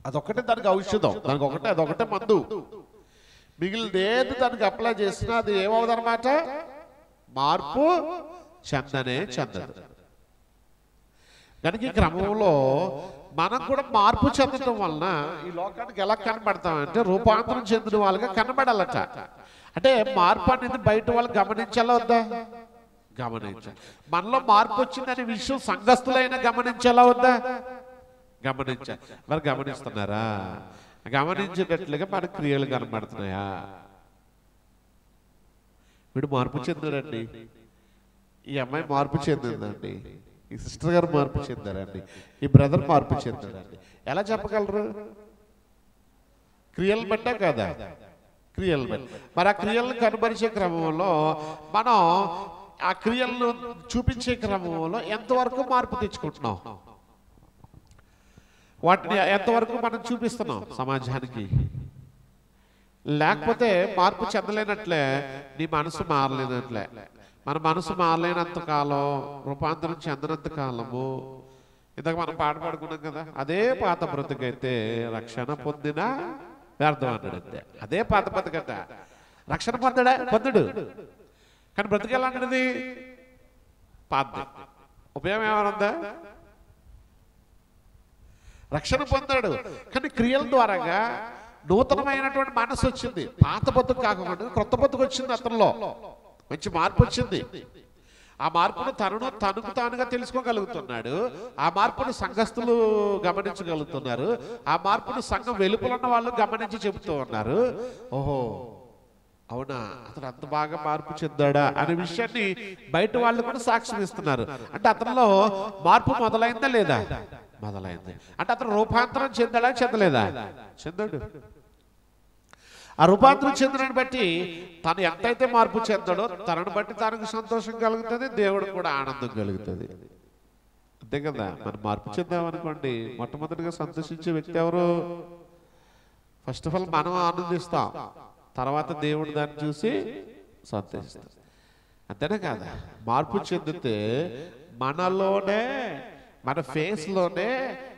అదొక్కటే దానికి ఔషధం, అదొకటే మందు. మిగిలిదేది దానికి అప్లై చేసినా అది ఏమవుదన్నమాట, మార్పు చెందదు. కనుక ఈ క్రమంలో మనం కూడా మార్పు చెందడం వలన ఈ లోకానికి ఎలా కనబడతామంటే రూపాంతరం చెందిన వాళ్ళగా కనబడాలట. అంటే మార్పు అనేది బయట వాళ్ళు గమనించాలా వద్దా, గమనించాలి. మనలో మార్పు వచ్చిందనే విషయం సంఘస్థులైనా గమనించాలా వద్దా, గమనించాలి. మరి గమనిస్తున్నారా? గమనించేటట్లుగా మన క్రియలు కనబడుతున్నాయా? వీడు మార్పు చెందాడండి, ఈ అమ్మాయి మార్పు చెందిందండి, ఈ సిస్టర్ గారు మార్పు చెందారండి, ఈ బ్రదర్ మార్పు చెందాడండి. ఎలా చెప్పగలరు? క్రియలు బట్టే కదా, క్రియలు బట్టి. మరి ఆ క్రియలను కనబరిచే క్రమంలో మనం ఆ క్రియలను చూపించే క్రమంలో ఎంతవరకు మార్పు తెచ్చుకుంటున్నాం, వాటిని ఎంతవరకు మనం చూపిస్తున్నాం సమాజానికి? లేకపోతే మార్పు చెందలేనట్లే, నీ మనసు మారలేనట్లే. మన మనసు మారలేనంత కాలం, రూపాంతరం చెందినంత కాలము, ఇందాక మనం పాట పాడుకున్నాం కదా, అదే పాత బ్రతుకైతే రక్షణ పొందినా వ్యర్థం అన్నాడంతే. అదే పాత బ్రతుకట, రక్షణ పొందడు కానీ బ్రతికెలాంటిది పాత. ఉపయోగం ఏమనుందా? రక్షణ పొందాడు కానీ క్రియల ద్వారాగా నూతనమైనటువంటి మనసు వచ్చింది. పాత బతుకు కాకుండా కొత్త బతుకు వచ్చింది, అతనిలో మంచి మార్పు వచ్చింది. ఆ మార్పును తనకు తానుగా తెలుసుకోగలుగుతున్నాడు. ఆ మార్పును సంఘస్థులు గమనించగలుగుతున్నారు. ఆ మార్పును సంఘం వెలుపలున్న వాళ్ళు గమనించి చెబుతూ ఉన్నారు. ఓహో అవునా, అతను అంత బాగా మార్పు చెందాడా అనే విషయాన్ని బయట వాళ్ళు కూడా సాక్ష్యం ఇస్తున్నారు. అంటే అతనిలో మార్పు మొదలైందా లేదా? మొదలైంది. అంటే అతను రూపాంతరం చెందాడా చెందలేదా? చెందాడు. ఆ రూపాంతరం చెందడాన్ని బట్టి తను ఎంతైతే మార్పు చెందాడో తనను బట్టి తనకు సంతోషం కలుగుతుంది, దేవుడు కూడా ఆనందం కలుగుతుంది. అంతే కదా? మనం మార్పు చెందామనుకోండి, మొట్టమొదటిగా సంతోషించే వ్యక్తి ఎవరు? ఫస్ట్ ఆఫ్ ఆల్ మనం ఆనందిస్తాం, తర్వాత దేవుడు దాన్ని చూసి సంతోషిస్తాం. అంతేనా కాదా? మార్పు చెందితే మనలోనే, మన ఫేస్లోనే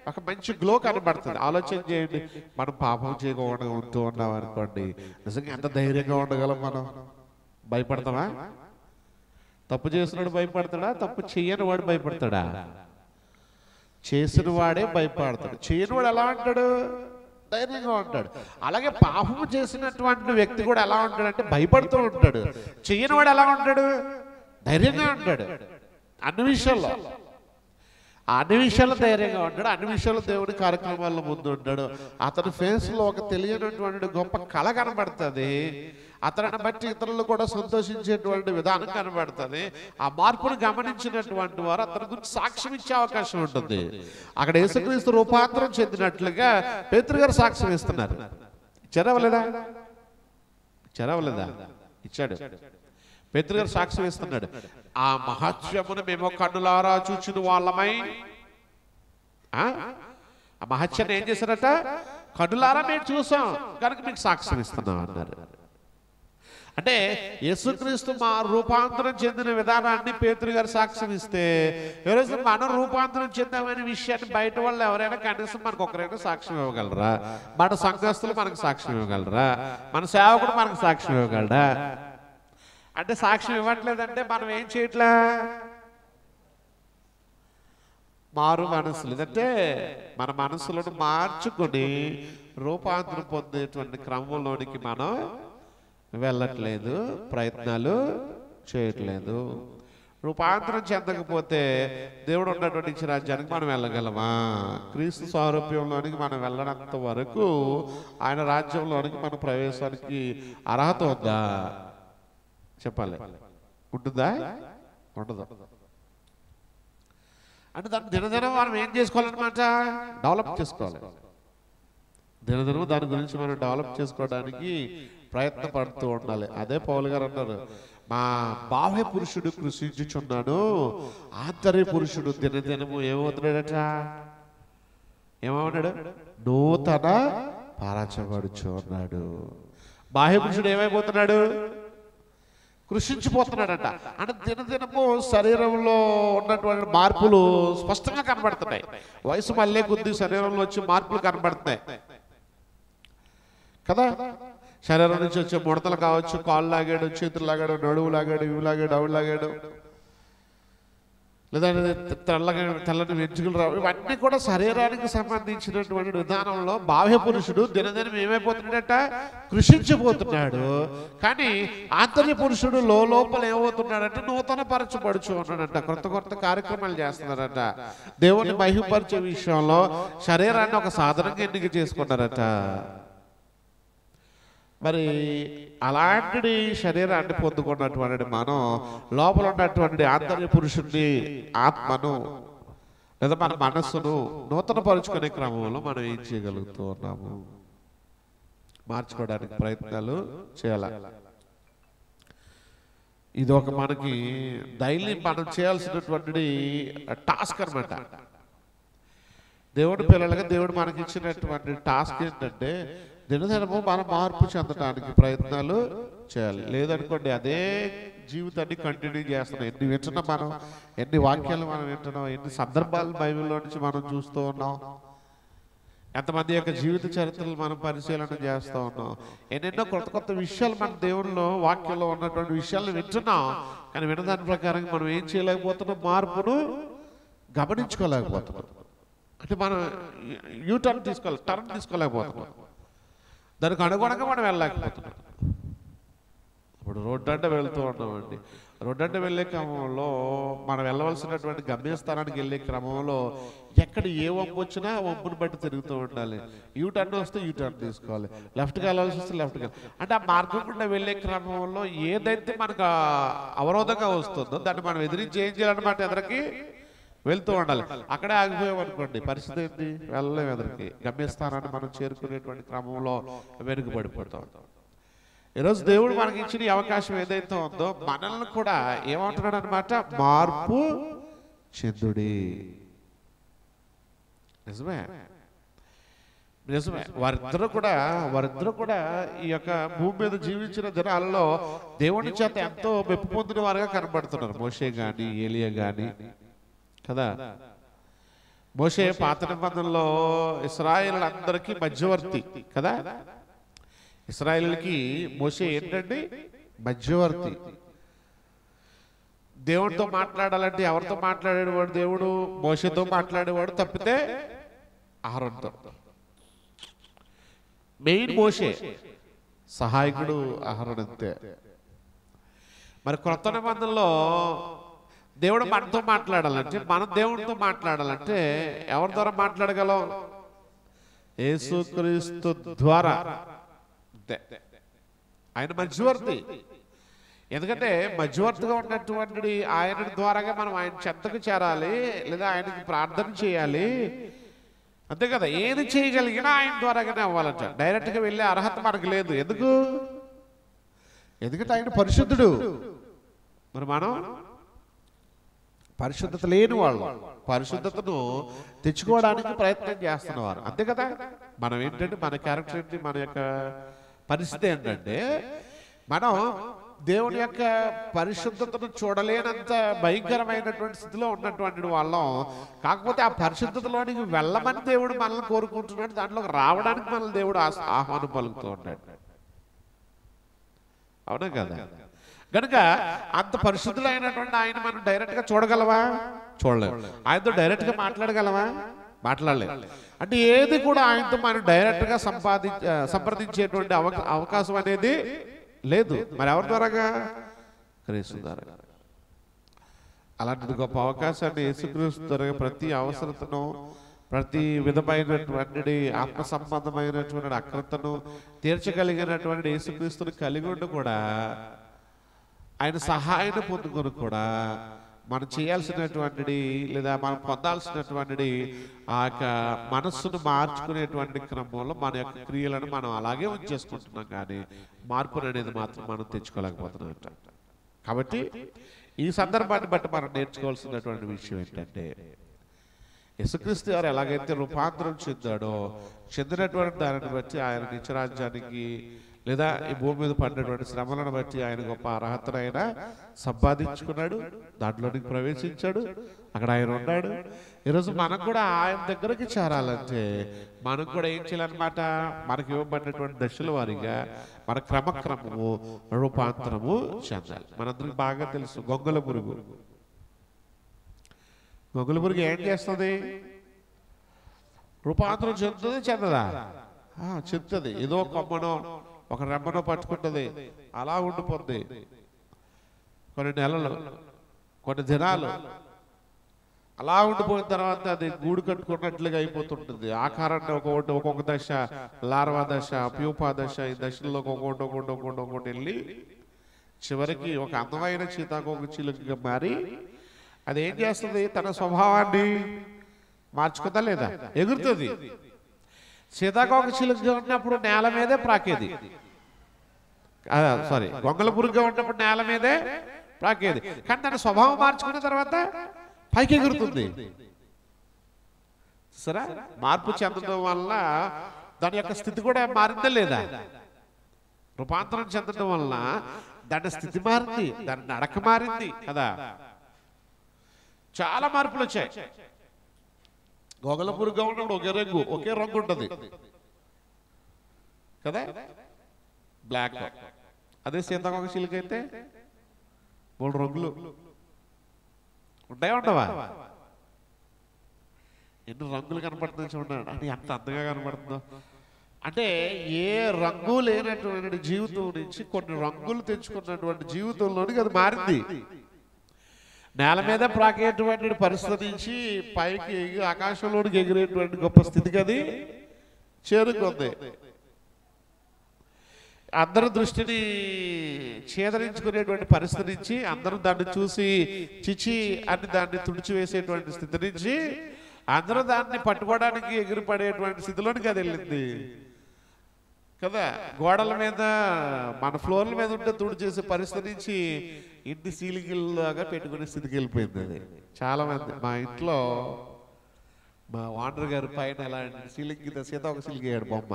ఒక మంచి గ్లో కనబడుతుంది. ఆలోచన చేయండి, మనం పాపం చేయకుండా ఉంటూ ఉన్నాం అనుకోండి, నిజంగా ఎంత ధైర్యంగా ఉండగలం మనం? భయపడతామా? తప్పు చేసినవాడు భయపడతాడా? తప్పు చెయ్యని వాడు భయపడతాడా? చేసిన వాడే భయపడతాడు. చేయని వాడు ఎలా ఉంటాడు? ధైర్యంగా ఉంటాడు. అలాగే పాపము చేసినటువంటి వ్యక్తి కూడా ఎలా ఉంటాడంటే భయపడుతూ ఉంటాడు. చెయ్యని వాడు ఎలా ఉంటాడు? ధైర్యంగా ఉంటాడు. అన్ని విషయాల్లో ధైర్యంగా ఉంటాడు. అన్ని విషయాల్లో దేవుడి కార్యక్రమాల్లో ముందు ఉంటాడు. అతని ఫేస్లో ఒక తెలియనటువంటి గొప్ప కళ కనబడుతుంది. అతనిని బట్టి ఇతరులు కూడా సంతోషించేటువంటి విధానం కనబడుతుంది. ఆ మార్పును గమనించినటువంటి వారు అతని గురించి సాక్ష్యం ఇచ్చే అవకాశం ఉంటుంది. అక్కడ యేసుక్రీస్తు రూపాంతరం చెందినట్లుగా పేతురు గారు సాక్ష్యం ఇస్తున్నారు. ఇచ్చారా? ఇచ్చాడు. పేతురు గారు సాక్ష్యం ఇస్తున్నాడు. ఆ మహత్యమును మేము కన్నులారా చూచిన వాళ్ళమై, ఆ మహత్యాన్ని ఏం చేశారట? కనులారా మేము చూసాం కనుక మీకు సాక్ష్యం ఇస్తున్నాం అన్నారు. అంటే యేసుక్రీస్తు మా రూపాంతరం చెందిన విధానాన్ని పేతురు గారు సాక్ష్యం ఇస్తే, ఈరోజు మనం రూపాంతరం చెందామనే విషయాన్ని బయట వాళ్ళు ఎవరైనా కనీసం మనకు ఒకరైనా సాక్ష్యం ఇవ్వగలరా? మన సంఘస్థులు మనకు సాక్ష్యం ఇవ్వగలరా? మన సేవకుడు మనకు సాక్ష్యం ఇవ్వగలరా? అంటే సాక్ష్యం ఇవ్వట్లేదంటే మనం ఏం చేయట్లా? మారు మనసులు, అంటే మన మనసులను మార్చుకొని రూపాంతరం పొందేటువంటి క్రమంలోనికి మనం వెళ్ళట్లేదు, ప్రయత్నాలు చేయట్లేదు. రూపాంతరం చెందకపోతే దేవుడు ఉన్నటువంటి రాజ్యానికి మనం వెళ్ళగలమా? క్రీస్తు స్వారూప్యంలోనికి మనం వెళ్ళనంత వరకు ఆయన రాజ్యంలోనికి మన ప్రవేశానికి అర్హత ఉందా? చెప్పాలి. ఉంటుందా? ఉండదు. అంటే దాన్ని దినదినం మనం ఏం చేసుకోవాలన్నమాట? డెవలప్ చేసుకోవాలి. దినదినం దాని గురించి మనం డెవలప్ చేసుకోవడానికి ప్రయత్నపడుతూ ఉండాలి. అదే పౌలు గారు అన్నారు, మా బాహ్య పురుషుడు కృషించుచున్నాడు, ఆంతర్య పురుషుడు దినదినము ఏమవుతున్నాడట? ఏమవున్నాడు? నూతన పరచబడుచు ఉన్నాడు. బాహ్య పురుషుడు ఏమైపోతున్నాడు? కృషించిపోతున్నాడట. అంటే దినదినము శరీరంలో ఉన్నటువంటి మార్పులు స్పష్టంగా కనబడుతున్నాయి. వయసు మళ్ళీ కొద్ది శరీరంలో వచ్చి మార్పులు కనబడుతున్నాయి కదా. శరీరం నుంచి వచ్చే ముడతలు కావచ్చు, కాళ్ళు లాగాడు, చేతులు లాగాడు, నడువు లాగాడు, ఇవి లాగాడు, అవుడు లాగాడు, లేదంటే తెల్లని వెంట్రుకలు రావు, ఇవన్నీ కూడా శరీరానికి సంబంధించినటువంటి విధానంలో బాహ్య పురుషుడు దినదినం ఏమైపోతున్నాడట? కృషించిపోతున్నాడు. కానీ ఆంతర్య పురుషుడు లోపల ఏమవుతున్నాడంటే నూతన పరచబడుచు ఉన్నాడంట. కొత్త కొత్త కార్యక్రమాలు చేస్తున్నారట. దేవుని మహిమపరిచే విషయంలో శరీరాన్ని ఒక సాధనంగా ఎన్నిక చేసుకున్నారట. మరి అలాంటి శరీరాన్ని పొందుకున్నటువంటి మనం లోపల ఉన్నటువంటి ఆంతర్య పురుషుడిని, ఆత్మను లేదా మన మనస్సును నూతన పరుచుకునే క్రమంలో మనం ఏం చేయగలుగుతూ ఉన్నాము? మార్చుకోవడానికి ప్రయత్నాలు చేయాలి. ఇది ఒక మనకి డైలీ మనం చేయాల్సినటువంటి టాస్క్ అన్నమాట. దేవుడి పిల్లలుగా దేవుడు మనకి ఇచ్చినటువంటి టాస్క్ ఏంటంటే దినదినము మనం మార్పు చెందడానికి ప్రయత్నాలు చేయాలి. లేదనుకోండి అదే జీవితాన్ని కంటిన్యూ చేస్తున్నాం. ఎన్ని వింటున్నాం మనం, ఎన్ని వాక్యాలు మనం వింటున్నాం, ఎన్ని సందర్భాలు బైబిల్లో నుంచి మనం చూస్తూ ఉన్నాం, ఎంతమంది యొక్క జీవిత చరిత్రలు మనం పరిశీలన చేస్తూ ఉన్నాం, ఎన్నెన్నో కొత్త కొత్త విషయాలు మన దేవుల్లో వాక్యంలో ఉన్నటువంటి విషయాలను వింటున్నాం. కానీ వినదాని ప్రకారం మనం ఏం చేయలేకపోతున్నాం? మార్పును గమనించుకోలేకపోతున్నాం. అంటే మనం టర్న్ తీసుకోలేకపోతున్నాం. దానికి అనుగుణంగా మనం వెళ్ళలేకపోతున్నాం. ఇప్పుడు రోడ్డు అంటే వెళ్తూ ఉన్నామండి. రోడ్డు అంటే వెళ్ళే క్రమంలో మనం వెళ్ళవలసినటువంటి గమ్యస్థానానికి వెళ్ళే క్రమంలో ఎక్కడ ఏ వంపు వచ్చినా వంపుని బట్టి తిరుగుతూ ఉండాలి. టర్న్ వస్తే టర్న్ తీసుకోవాలి, లెఫ్ట్కి వెళ్ళాల్సి వస్తే లెఫ్ట్కి. అంటే ఆ మార్గం గుండా వెళ్ళే క్రమంలో ఏదైతే మనకు అవరోధంగా వస్తుందో దాన్ని మనం ఎదిరించి ఏం చేయాలన్నమాట? ఎదరికి వెళ్తూ ఉండాలి. అక్కడే ఆగిపోయామనుకోండి, పరిస్థితి ఏంటి? వెళ్ళలేము ఎదరికి. గమ్యస్థానాన్ని మనం చేరుకునేటువంటి క్రమంలో వెనుకబడిపోతాం. ఈరోజు దేవుడు మనకి ఇచ్చిన అవకాశం ఏదైతే ఉందో మనల్ని కూడా ఏమంటున్నాడు అనమాట? మార్పు చెందుడి. నిజమే, నిజమే. వారిద్దరూ కూడా ఈ యొక్క భూమి మీద జీవించిన దినాలలో దేవుని చేత ఎంతో మెప్పు పొందిన వారుగా కనబడుతున్నారు. మోషే గాని, ఏలియా గాని కదా. మోషే పాత నిబంధనలో ఇశ్రాయేలులందరికీ మధ్యవర్తి కదా. ఇశ్రాయేలుకి మోషే ఏంటండి? మధ్యవర్తి. దేవుడితో మాట్లాడాలంటే ఎవరితో మాట్లాడేవాడు? దేవుడు మోషేతో మాట్లాడేవాడు, తప్పితే అహరోనుతో. మెయిన్ మోషే, సహాయకుడు అహరోను అంతే. మరి క్రొత్త నిబంధనలో దేవుడు మనతో మాట్లాడాలంటే, మన దేవుడితో మాట్లాడాలంటే ఎవరి ద్వారా మాట్లాడగలం? యేసుక్రీస్తు ద్వారా. ఆయన మధ్యవర్తి. ఎందుకంటే మధ్యవర్తిగా ఉన్నటువంటి ఆయన ద్వారాగా మనం ఆయన చెంతకు చేరాలి, లేదా ఆయనకి ప్రార్థన చేయాలి, అంతే కదా. ఏది చేయగలిగినా ఆయన ద్వారాగానే అవ్వాలంట. డైరెక్ట్గా వెళ్ళే అర్హత మనకు లేదు. ఎందుకంటే ఆయన పరిశుద్ధుడు. మరి మనం పరిశుద్ధత లేని వాళ్ళు పరిశుద్ధతను తెచ్చుకోవడానికి ప్రయత్నం చేస్తున్నవారు, అంతే కదా. మనం ఏంటంటే మన క్యారెక్టర్ ఏంటి, మన యొక్క పరిస్థితి ఏంటంటే మనం దేవుని యొక్క పరిశుద్ధతను చూడలేనంత భయంకరమైనటువంటి స్థితిలో ఉన్నటువంటి వాళ్ళం. కాకపోతే ఆ పరిశుద్ధతలోనికి వెళ్ళమని దేవుడు మనల్ని కోరుకుంటున్నాడు, దాంట్లోకి రావడానికి మనల్ని దేవుడు ఆహ్వానం పలుకుతూ ఉంటాడు. అవునా కదా. కనుక అంత పరిశుద్ధులైనటువంటి ఆయన మనం డైరెక్ట్గా చూడగలవా? చూడలేము. ఆయనతో డైరెక్ట్గా మాట్లాడగలవా? మాట్లాడలేదు. అంటే ఏది కూడా ఆయనతో మనం డైరెక్ట్గా సంప్రదించేటువంటి అవకాశం అనేది లేదు. మరి ఎవరి ద్వారాగా? క్రీస్తు ద్వారా. అలాంటి గొప్ప అవకాశాన్ని యేసుక్రీస్తు ద్వారా ప్రతి అవసరతను, ప్రతి విధమైనటువంటి ఆత్మ సంబంధమైనటువంటి అక్రతను తీర్చగలిగినటువంటి యేసుక్రీస్తుని కలిగి ఉండి కూడా ఆయన సహాయాన్ని పొందుకొని కూడా మనం చేయాల్సినటువంటి లేదా మనం పొందాల్సినటువంటి ఆ యొక్క మనస్సును మార్చుకునేటువంటి క్రమంలో మన యొక్క క్రియలను మనం అలాగే ఉంచేసుకుంటున్నాం, కానీ మార్పులు అనేది మాత్రం మనం తెచ్చుకోలేకపోతున్నాం. కాబట్టి ఈ సందర్భాన్ని బట్టి మనం నేర్చుకోవాల్సినటువంటి విషయం ఏంటంటే యేసుక్రీస్తు గారు ఎలాగైతే రూపాంతరం చెందినటువంటి దానిని బట్టి ఆయన నిత్యరాజ్యానికి లేదా ఈ భూమి మీద పడినటువంటి శ్రమలను బట్టి ఆయన గొప్ప అర్హతను ఆయన సంపాదించుకున్నాడు, దాంట్లోనికి ప్రవేశించాడు, అక్కడ ఆయన ఉన్నాడు. ఈరోజు మనకు కూడా ఆయన దగ్గరికి చేరాలంటే మనకు కూడా ఏం చేయాలన్నమాట, మనకి ఇవ్వబడినటువంటి దశల వారీగా మన క్రమక్రమము రూపాంతరము చెందాలి. మనందరికి బాగా తెలుసు గొంగళ పురుగు. గొంగళ పురుగు ఏం చేస్తుంది? రూపాంతరం చెందుతుంది చెందదా? చెప్తుంది. ఏదో కొమ్మనో ఒక రెమ్మనో పట్టుకుంటుంది, అలా ఉండిపోద్ది. కొన్ని నెలలు, కొన్ని దినాలు అలా ఉండిపోయిన తర్వాత అది గూడు కట్టుకున్నట్లుగా అయిపోతుంటుంది. ఆకారాన్ని ఒక్కొక్క దశ, లార్వా దశ, ప్యూపా దశ, ఈ దశల్లో ఒక్కొక్కటి వెళ్ళి చివరికి ఒక అందమైన సీతాకోక చిలుకగా మారి అది ఏం చేస్తుంది? తన స్వభావాన్ని మార్చుకుందా లేదా? ఎగురుతుంది. సీతాకోక చిలుకగా ఉన్నప్పుడు నేల మీదే ప్రాకేది, గొంగళ పురుగుగా ఉన్నప్పుడు నేల మీదే ప్రాకేది. కానీ తన స్వభావం మార్చుకున్న తర్వాత పైకి ఎగురుతుంది. సరే, మార్పు చెందడం వల్ల దాని యొక్క స్థితి కూడా మారిందా లేదా? రూపాంతరం చెందడం వల్ల దాని స్థితి మారింది, దాని నడక మారింది కదా. చాలా మార్పులు వచ్చాయి. గొంగళ పురుగుగా ఉన్నప్పుడు ఒకే రంగు ఉంటుంది కదా, బ్లాక్. అదే సీతాకోక చిలుక అయితే 3 రంగులు ఉంటాయి, ఉండవా? ఎన్ని రంగులు కనపడుతుంది చూడండి, అంటే ఎంత అందంగా కనపడుతుందో. అంటే ఏ రంగు లేనటువంటి జీవితం నుంచి కొన్ని రంగులు తెచ్చుకున్నటువంటి జీవితంలోనికి అది మారింది. నేల మీద ప్రాకేటువంటి పరిస్థితి నుంచి పైకి ఆకాశంలోనికి ఎగిరేటువంటి గొప్ప స్థితికి అది చేరుకుంది. అందరి దృష్టిని ఛేదరించుకునేటువంటి పరిస్థితి నుంచి, అందరూ దాన్ని చూసి చిచి అని దాన్ని తుడిచివేసేటువంటి స్థితి నుంచి అందరూ దాన్ని పట్టుకోవడానికి ఎగిరిపడేటువంటి స్థితిలోనికి అది వెళ్ళింది కదా. గోడల మీద మన ఫ్లోర్ల మీద ఉంటే తుడిచేసే పరిస్థితి నుంచి ఇంటి సీలింగ్లాగా పెట్టుకునే స్థితికి వెళ్ళిపోయింది అది. చాలా మంది మా ఇంట్లో మా ఓనర్ గారి పైన ఎలా సీలింగ్ కింద సీతాకోక చిలుక వేయడు బొమ్మ.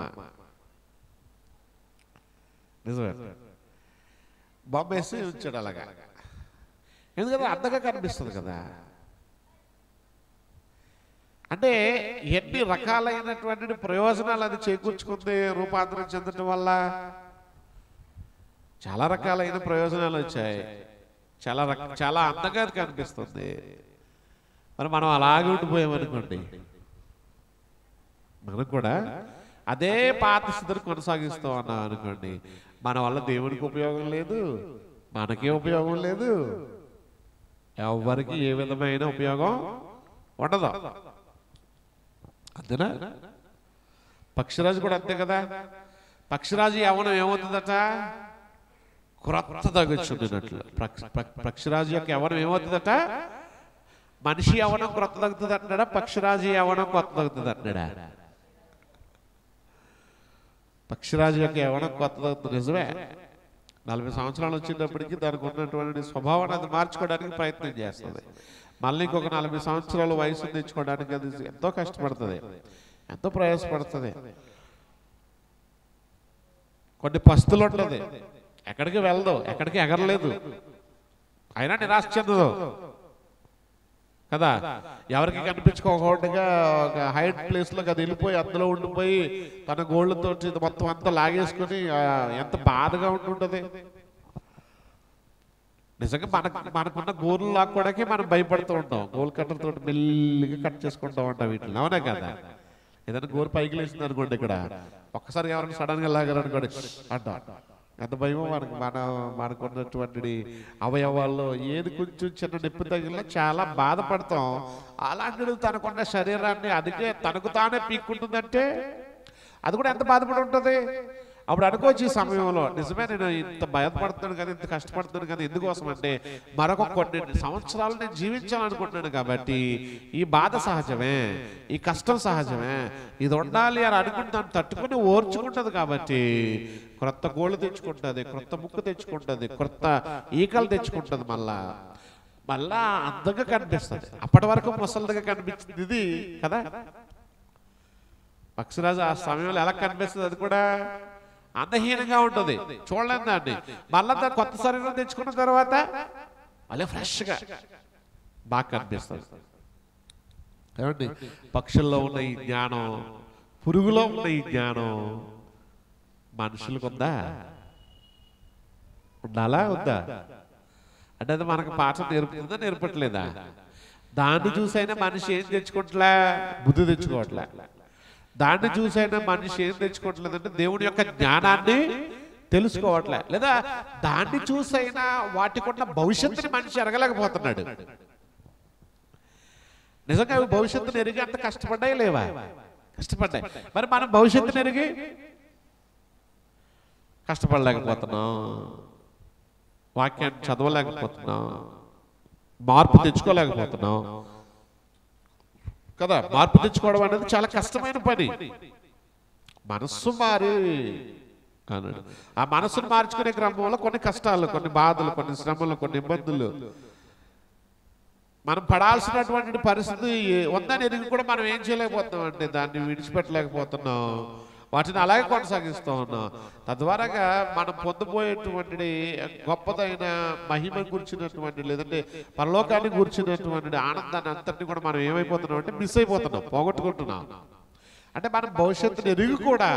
నిజమే, బొమ్మ వేసి ఉంచాడు అలాగా. ఎందుకంటే అందంగా కనిపిస్తుంది కదా. అంటే ఎన్ని రకాలైనటువంటి ప్రయోజనాలు అది చేకూర్చుకుంది రూపాంతరం చెందడం వల్ల. చాలా రకాలైన ప్రయోజనాలు వచ్చాయి, చాలా అందంగా కనిపిస్తుంది. మరి మనం అలాగే ఉండిపోయామనుకోండి, మనం కూడా అదే పాత స్థితిని కొనసాగిస్తూ ఉన్నాం అనుకోండి, మన వల్ల దేవుడికి ఉపయోగం లేదు, మనకే ఉపయోగం లేదు, ఎవరికి ఏ విధమైన ఉపయోగం ఉండదు. అంతేనా? పక్షిరాజు కూడా అంతే కదా. పక్షిరాజు యవ్వనం ఏమవుతుందట? క్రొత్త తగ్గుచున్నట్లు. పక్షిరాజు యొక్క యవ్వనం ఏమవుతుందట? మనిషి యవ్వనం క్రొత్త తగ్గుతుంది అంటున్నాడా? పక్షిరాజు యవ్వనం కొత్త తగ్గుతుంది అంటున్నాడా? పక్షిరాజు యొక్క యవ్వనం కొత్త తగ్గుతుంది, నిజమే. 40 సంవత్సరాలు వచ్చినప్పటికీ దానికి ఉన్నటువంటి స్వభావాన్ని అది మార్చుకోవడానికి ప్రయత్నం చేస్తుంది. మళ్ళీ ఇంకొక 40 సంవత్సరాల వయసు తెచ్చుకోవడానికి అది ఎంతో కష్టపడుతుంది, ఎంతో ప్రయాసపడుతుంది. కొన్ని పస్తులు ఉంటుంది, ఎక్కడికి వెళ్ళదు, ఎక్కడికి ఎగరలేదు, అయినా నిరాశ చెందదు కదా. ఎవరికి కనిపించుకోకుండా ఒక హైట్ ప్లేస్లోకి అది వెళ్ళిపోయి అందులో ఉండిపోయి తన గోళ్ళతో మొత్తం అంతా లాగేసుకుని ఎంత బాధగా ఉంటుంటుంది. నిజంగా మనకున్న గోర్లు లాక్కోవడానికి మనం భయపడుతూ ఉంటాం. గోల్ కట్టర్తో మెల్లిగా కట్ చేసుకుంటూ ఉంటాం వీటిని, అవునా కదా. ఏదైనా గోరు పైకి లేచింది అనుకోండి, ఇక్కడ ఒక్కసారి ఎవరైనా సడన్గా లాగారు అనుకోండి, అంట ఎంత భయమో మనకున్నటువంటి అవయవాల్లో ఏది కొంచెం చిన్న నొప్పి తగిలినా చాలా బాధపడతాం. అలాంటిది తనకున్న శరీరాన్ని అదిగే తనకు తానే పీక్కుంటుందంటే అది కూడా ఎంత బాధపడి ఉంటుంది. అప్పుడు అనుకోవచ్చు ఈ సమయంలో, నిజమే నేను ఇంత బాధపడుతున్నాను కదా, ఇంత కష్టపడుతున్నాను కదా, ఎందుకోసం అంటే మరొక కొన్ని సంవత్సరాలు నేను జీవించాలనుకుంటున్నాను కాబట్టి ఈ బాధ సహజమే, ఈ కష్టం సహజమే, ఇది ఉండాలి అని అనుకుని దాన్ని తట్టుకుని ఓర్చుకుంటుంది. కాబట్టి క్రొత్త గోళ్ళు తెచ్చుకుంటుంది, క్రొత్త ముక్కు తెచ్చుకుంటుంది, క్రొత్త ఈకలు తెచ్చుకుంటుంది, మళ్ళా అందంగా కనిపిస్తుంది. అప్పటి వరకు ముసలిగా కనిపించింది ఇది కదా. పక్షిరాజు ఆ సమయంలో ఎలా కనిపిస్తుంది, అది కూడా అందహీనంగా ఉంటుంది, చూడలేం దాన్ని. మళ్ళా దాన్ని కొత్త శరీరం తెచ్చుకున్న తర్వాత మళ్ళీ ఫ్రెష్గా బాగా కనిపిస్తుంది. ఏమండి, పక్షుల్లో ఉన్న ఈ జ్ఞానం, పురుగులో ఉన్న ఈ జ్ఞానం మనుషులకు ఉందా? ఉండాలా వద్దా? అంటే అది మనకు పాఠం నేర్పుతుందా నేర్పట్లేదా? దాన్ని చూసైనా మనిషి ఏం తెచ్చుకోవట్లే, బుద్ధి తెచ్చుకోవట్లే. దాన్ని చూసైనా మనిషి ఏం తెచ్చుకోవట్లేదంటే దేవుని యొక్క జ్ఞానాన్ని తెలుసుకోవట్లే, లేదా దాన్ని చూసైనా వాటికున్న భవిష్యత్తుని మనిషి ఎరగలేకపోతున్నాడు. నిజంగా అవి భవిష్యత్తుని ఎరిగి అంత కష్టపడ్డాయి లేవా? కష్టపడ్డాయి. మరి మనం భవిష్యత్తుని ఎరిగి కష్టపడలేకపోతున్నాం, వాక్యాన్ని చదవలేకపోతున్నాం, మార్పు తెచ్చుకోలేకపోతున్నాం కదా. మార్పు తెచ్చుకోవడం అనేది చాలా కష్టమైన పని. మనస్సు మారి అన్నాడు. ఆ మనస్సును మార్చుకునే క్రమంలో కొన్ని కష్టాలు, కొన్ని బాధలు, కొన్ని శ్రమలు, కొన్ని ఇబ్బందులు మనం పడాల్సినటువంటి పరిస్థితి ఉందని ఎరిగి కూడా మనం ఏం చేయలేకపోతున్నాం అంటే దాన్ని విడిచిపెట్టలేకపోతున్నాం, వాటిని అలాగే కొనసాగిస్తూ ఉన్నాం. తద్వారాగా మనం పొందబోయేటువంటి గొప్పదైన మహిమ కూర్చున్నటువంటి, లేదంటే పరలోకాన్ని కూర్చున్నటువంటి ఆనందాన్ని అంతటిని కూడా మనం ఏమైపోతున్నాం అంటే మిస్ అయిపోతున్నాం, పోగొట్టుకుంటున్నాం. అంటే మనం భవిష్యత్తుని ఎరిగి కూడా,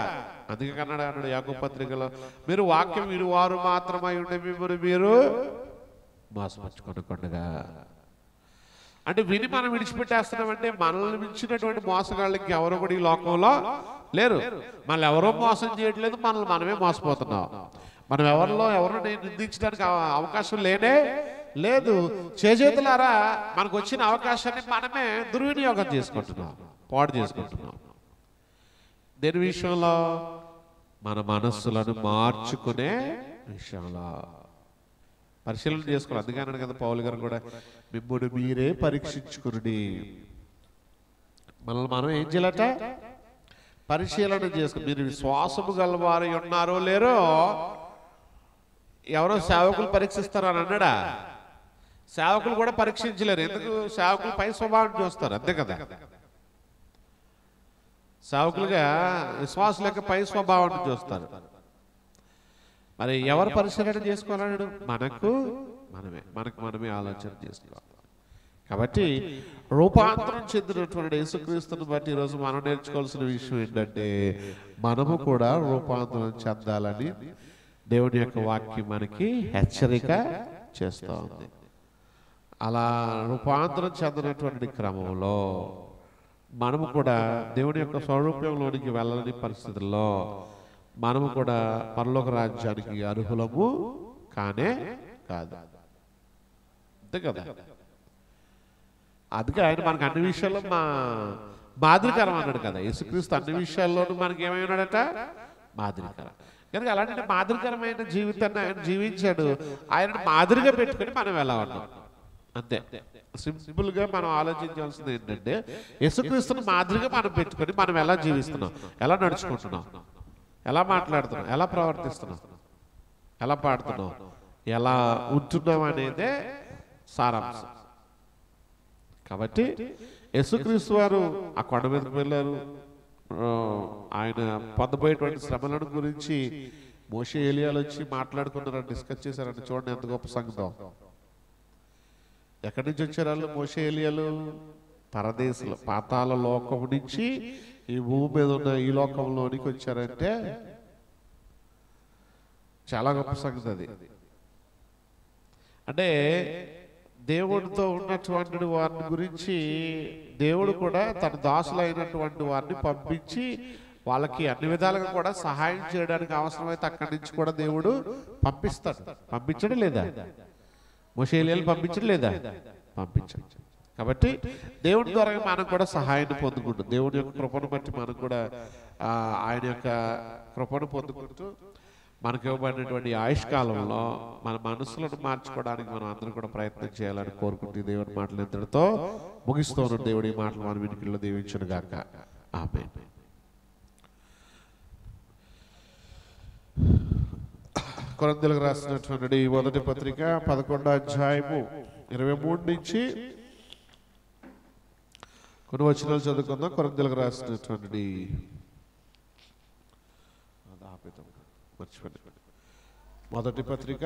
అందుకే అన్నాడు యాకోబు పత్రికలో, మీరు వాక్యం వినువారు మాత్రమై ఉండే మిమ్మల్ని మీరు మోసపరుచుకొనకుండగా. అంటే విని మనం విడిచిపెట్టేస్తున్నామంటే మనల్ని మించినటువంటి మోసగాళ్ళకి ఎవరో కూడా ఈ లోకంలో లేరు. మనల్ని ఎవరో మోసం చేయట్లేదు, మనల్ని మనమే మోసపోతున్నాం. మనం ఎవరిని నిందించడానికి అవకాశం లేనే లేదు. చేజేతులారా మనకు వచ్చిన అవకాశాన్ని మనమే దుర్వినియోగం చేసుకుంటున్నాం, పాడు చేసుకుంటున్నాం. దేని విషయంలో? మన మనస్సులను మార్చుకునే విషయంలో పరిశీలన చేసుకోవాలి. అందుకే అన్నాడు కదా పౌలు గారు కూడా, మిమ్మల్ని మీరే పరీక్షించుకుని. మనల్ని మనం ఏం చేయాలట? పరిశీలన చేసుకుని. మీరు విశ్వాసము గలవారు ఉన్నారో లేరో ఎవరో సేవకులు పరీక్షిస్తారు అని అన్నాడా? సేవకులు కూడా పరీక్షించలేరు. ఎందుకు? సేవకులు పై స్వభావం చూస్తారు, అంతే కదా. సేవకులుగా విశ్వాసుల యొక్క పై స్వభావాన్ని చూస్తారు. మరి ఎవరు పరిశీలన చేసుకోవాలన్నాడు? మనకు మనమే ఆలోచన చేసుకోవాలి. కాబట్టి రూపాంతరం చెందినటువంటి యేసుక్రీస్తుని బట్టి ఈరోజు మనం నేర్చుకోవాల్సిన విషయం ఏంటంటే, మనము కూడా రూపాంతరం చెందాలని దేవుని యొక్క వాక్యం మనకి హెచ్చరిక చేస్తూ ఉంది. అలా రూపాంతరం చెందినటువంటి క్రమంలో మనము కూడా దేవుని యొక్క స్వరూపంలోనికి వెళ్ళని పరిస్థితుల్లో మనము కూడా పరలోక రాజ్యానికి అర్హులము కానే కాదు, అంతే కదా. అందుకే ఆయన మనకు అన్ని విషయాల్లో మాదిరికరం అన్నాడు కదా. యేసుక్రీస్తు అన్ని విషయాల్లోనూ మనకి ఏమైనాడట? మాదిరికరం. కనుక అలాంటి మాదిరికరమైన జీవితాన్ని ఆయన జీవించాడు. ఆయనను మాదిరిగా పెట్టుకుని మనం ఎలా ఉన్నాం, అంతే. సింపుల్గా మనం ఆలోచించాల్సింది ఏంటంటే, యేసుక్రీస్తుని మాదిరిగా మనం పెట్టుకొని మనం ఎలా జీవిస్తున్నాం, ఎలా నడుచుకుంటున్నాం, ఎలా మాట్లాడుతున్నాం, ఎలా ప్రవర్తిస్తున్నాం, ఎలా పాడుతున్నాం, ఎలా ఉంటున్నాం అనేదే సారాంశం. కాబట్టి యేసుక్రీస్తు వారు ఆ కొండ మీదకి వెళ్ళారు. ఆయన పొందబోయేటువంటి శ్రమలను గురించి మోషే ఏలియాలు వచ్చి మాట్లాడుకున్నారని డిస్కస్ చేశారని చూడండి ఎంత గొప్ప సంగతం. ఎక్కడి నుంచి వచ్చారు వాళ్ళు? మోషే ఏలియాలు పరదేశులు, పాతాళ లోకం నుంచి ఈ భూమి మీద ఉన్న ఈ లోకంలోనికి వచ్చారంటే చాలా గొప్ప సంగతి అది. అంటే దేవుడితో ఉన్నటువంటి వారిని గురించి దేవుడు కూడా తన దాసులైనటువంటి వారిని పంపించి వాళ్ళకి అన్ని విధాలుగా కూడా సహాయం చేయడానికి అవసరమైతే అక్కడి నుంచి కూడా దేవుడు పంపిస్తాడు. పంపించడం లేదా? మోషే ఏలియాలు పంపించడం లేదా? పంపించాడు. కాబట్టి దేవుడి ద్వారా మనం కూడా సహాయాన్ని పొందుకుంటాం. దేవుడి యొక్క కృపను బట్టి మనం కూడా ఆయన యొక్క కృపను పొందుకుంటూ మనకు ఇవ్వబడినటువంటి ఆయుష్కాలంలో మన మనసులను మార్చుకోవడానికి మనం అందరం కూడా ప్రయత్నం చేయాలని కోరుకుంటూ దేవుడి మాటలు ఎంతటితో ముగిస్తూ ఉన్న దేవుడి మాటలు మన వినికిడిలో దీవించును గాక. ఆమేన్. కొరింథీయులకు రాసినటువంటి మొదటి పత్రిక 11వ అధ్యాయము 23 నుంచి కొన్ని వచనాలు చదువుకుందాం. కొరింథీయులకు రాసినటువంటి మొదటి పత్రిక